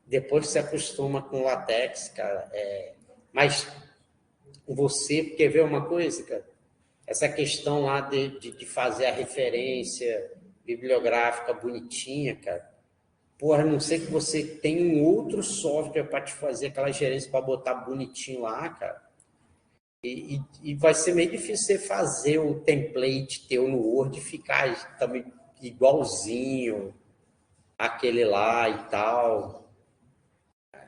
depois você acostuma com latex, cara. Mas você quer ver uma coisa, cara? Essa questão lá de fazer a referência bibliográfica bonitinha, cara. Porra, a não ser que você tenha um outro software para te fazer aquela gerência para botar bonitinho lá, cara. E vai ser meio difícil você fazer o template teu no Word e ficar também igualzinho aquele lá e tal.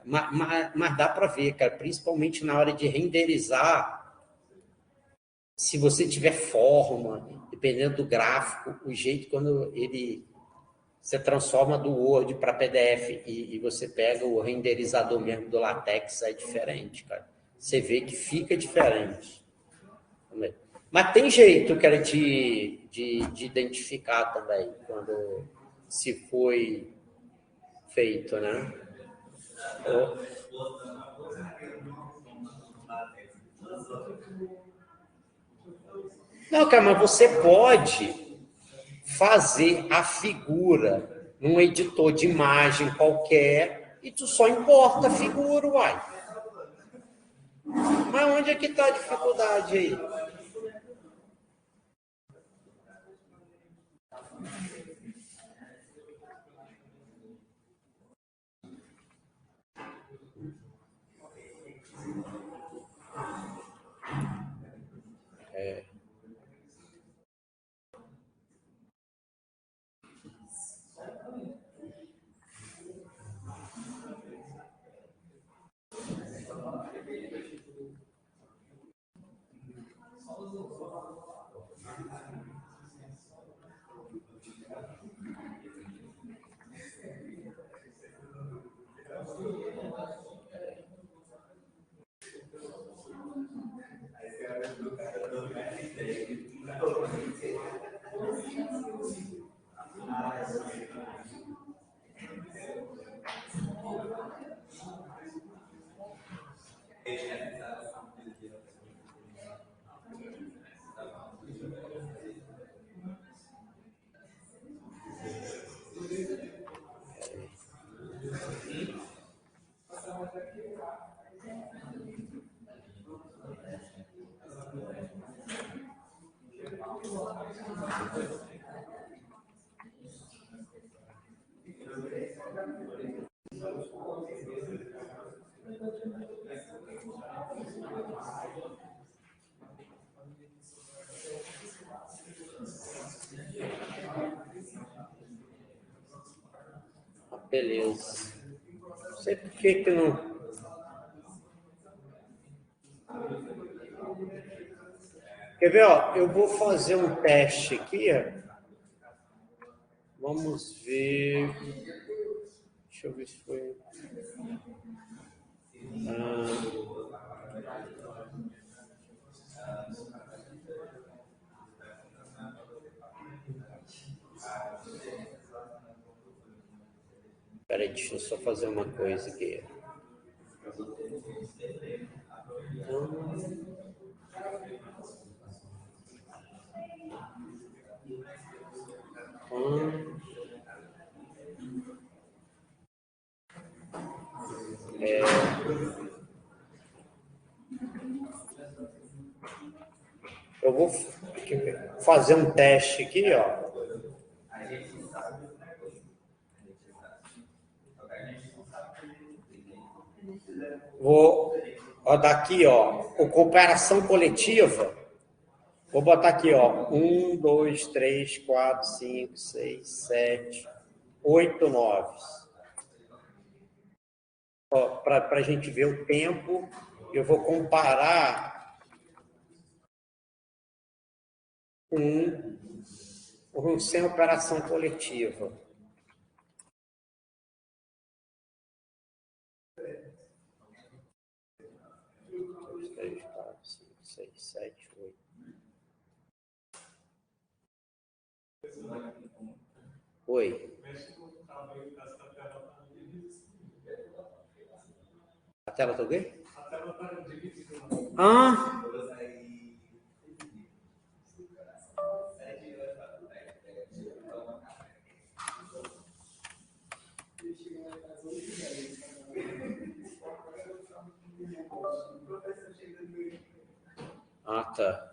Mas dá para ver, cara, principalmente na hora de renderizar, se você tiver forma, dependendo do gráfico, o jeito quando você transforma do Word para PDF e você pega o renderizador mesmo do LaTeX, é diferente, cara. Você vê que fica diferente. Mas tem jeito, cara, de identificar também, quando se foi feito, né? Não, cara, mas você pode fazer a figura num editor de imagem qualquer e tu só importa a figura, uai. Mas onde é que está a dificuldade aí? Beleza. Não sei por que não. Quer ver, ó? Eu vou fazer um teste aqui. Vamos ver. Deixa eu ver se foi. Peraí, deixa eu só fazer uma coisa aqui. Eu vou fazer um teste aqui, ó. Vou daqui, ó, o cooperação coletiva. Vou botar aqui, ó, 1, 2, 3, 4, 5, 6, 7, 8, 9. Para a gente ver o tempo, eu vou comparar com sem operação coletiva. 2, 3, 4, 5, 6, 7, 8. Oi. A tela tá ok? Ah! Ah, tá.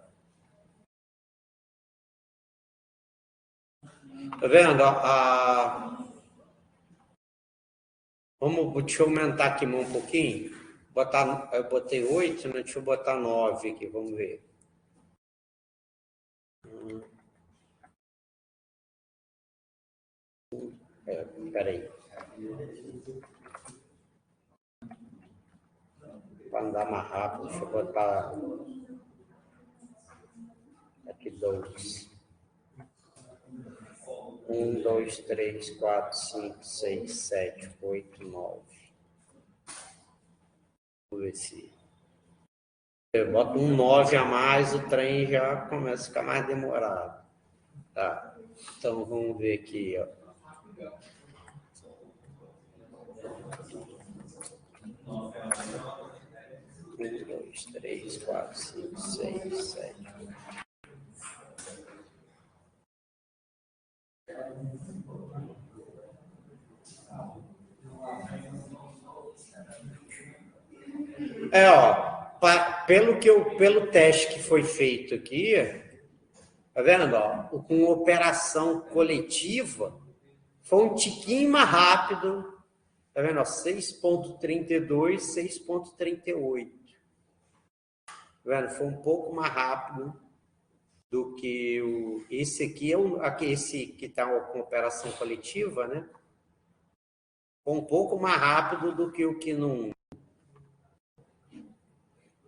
Tá vendo? Deixa eu aumentar aqui um pouquinho. Eu botei 8, né? Deixa eu botar 9 aqui, vamos ver. Peraí. Para andar mais rápido, deixa eu botar aqui 2. 1, 2, 3, 4, 5, 6, 7, 8, 9. Vamos ver se... Eu boto um 9 a mais, o trem já começa a ficar mais demorado. Tá. Então, vamos ver aqui, ó. 1, 2, 3, 4, 5, 6, 7. Pelo teste que foi feito aqui, tá vendo? Ó, com operação coletiva, foi um tiquinho mais rápido, tá vendo? 6,32, 6,38. Tá vendo? Foi um pouco mais rápido do que esse aqui, esse que está com operação coletiva, né? Foi um pouco mais rápido do que o que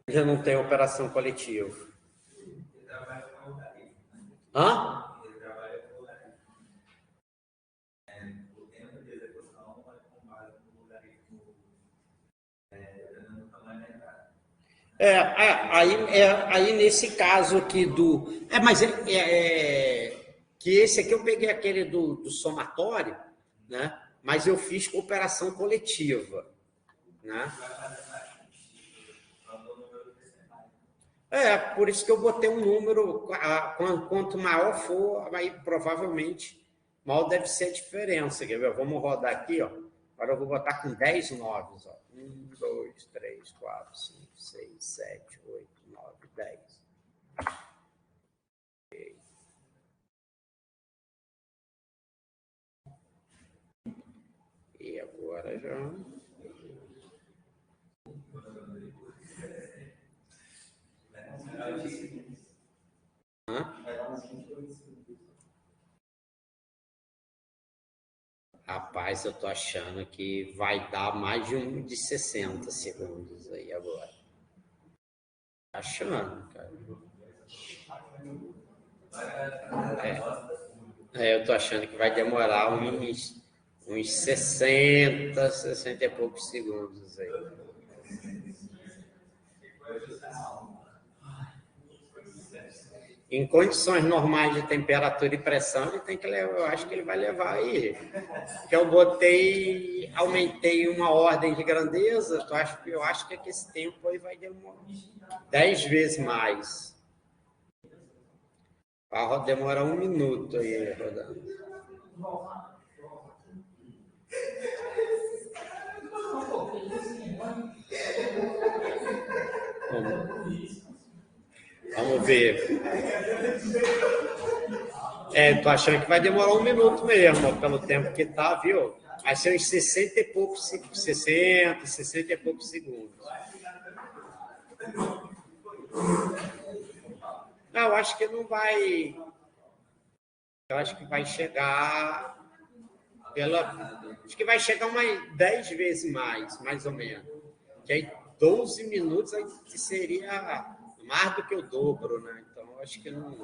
já não tem operação coletiva. Hã? Aí nesse caso aqui que esse aqui eu peguei aquele do somatório, né? Mas eu fiz com operação coletiva, né? Por isso que eu botei um número, quanto maior for, aí provavelmente maior deve ser a diferença. Quer ver? Vamos rodar aqui, ó. Agora eu vou botar com 10 noves, ó. 1, 2, 3, 4, 5, 6, 7, 8, 9, 10. E agora já... Rapaz, eu tô achando que vai dar mais de 60 segundos aí agora. Achando, cara. Eu tô achando que vai demorar uns 60 e poucos segundos aí. Em condições normais de temperatura e pressão, eu acho que ele vai levar aí. Porque aumentei uma ordem de grandeza, eu acho que esse tempo aí vai demorar 10 vezes mais. Vai demorar 1 minuto aí rodando. Vamos ver. Tô achando que vai demorar 1 minuto mesmo, pelo tempo que tá, viu? Vai ser uns 60 e poucos segundos. Não, eu acho que não vai. Eu acho que vai chegar acho que vai chegar umas 10 vezes mais ou menos. Que aí 12 minutos aí seria mais do que o dobro, né? Então, eu acho que não.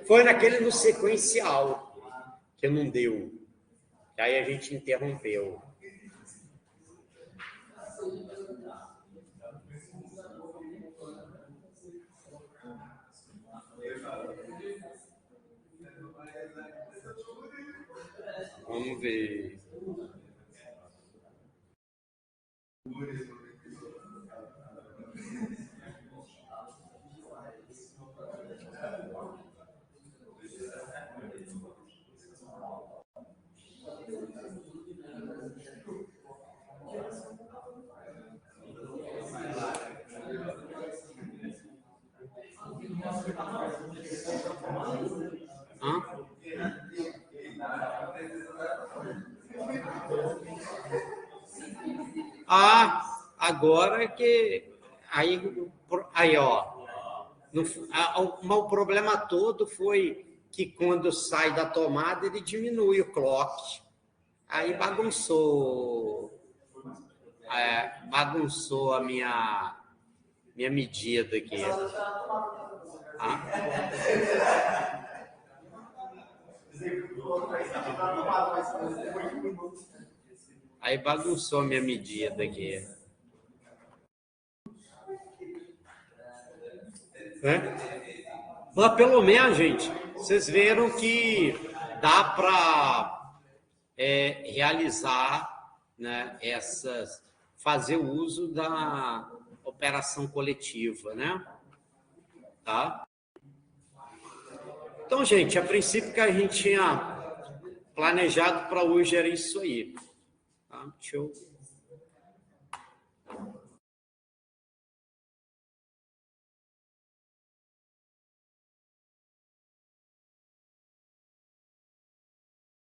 Foi naquele no sequencial que não deu. Aí a gente interrompeu. Vamos ver. agora que... Aí, ó. Mas o problema todo foi que quando sai da tomada, ele diminui o clock. Aí bagunçou a minha medida aqui. Aí bagunçou a minha medida aqui. Mas pelo menos, gente, vocês viram que dá para realizar, né, fazer o uso da operação coletiva, né? Tá? Então, gente, a princípio que a gente tinha planejado para hoje era isso aí. Tá? Deixa eu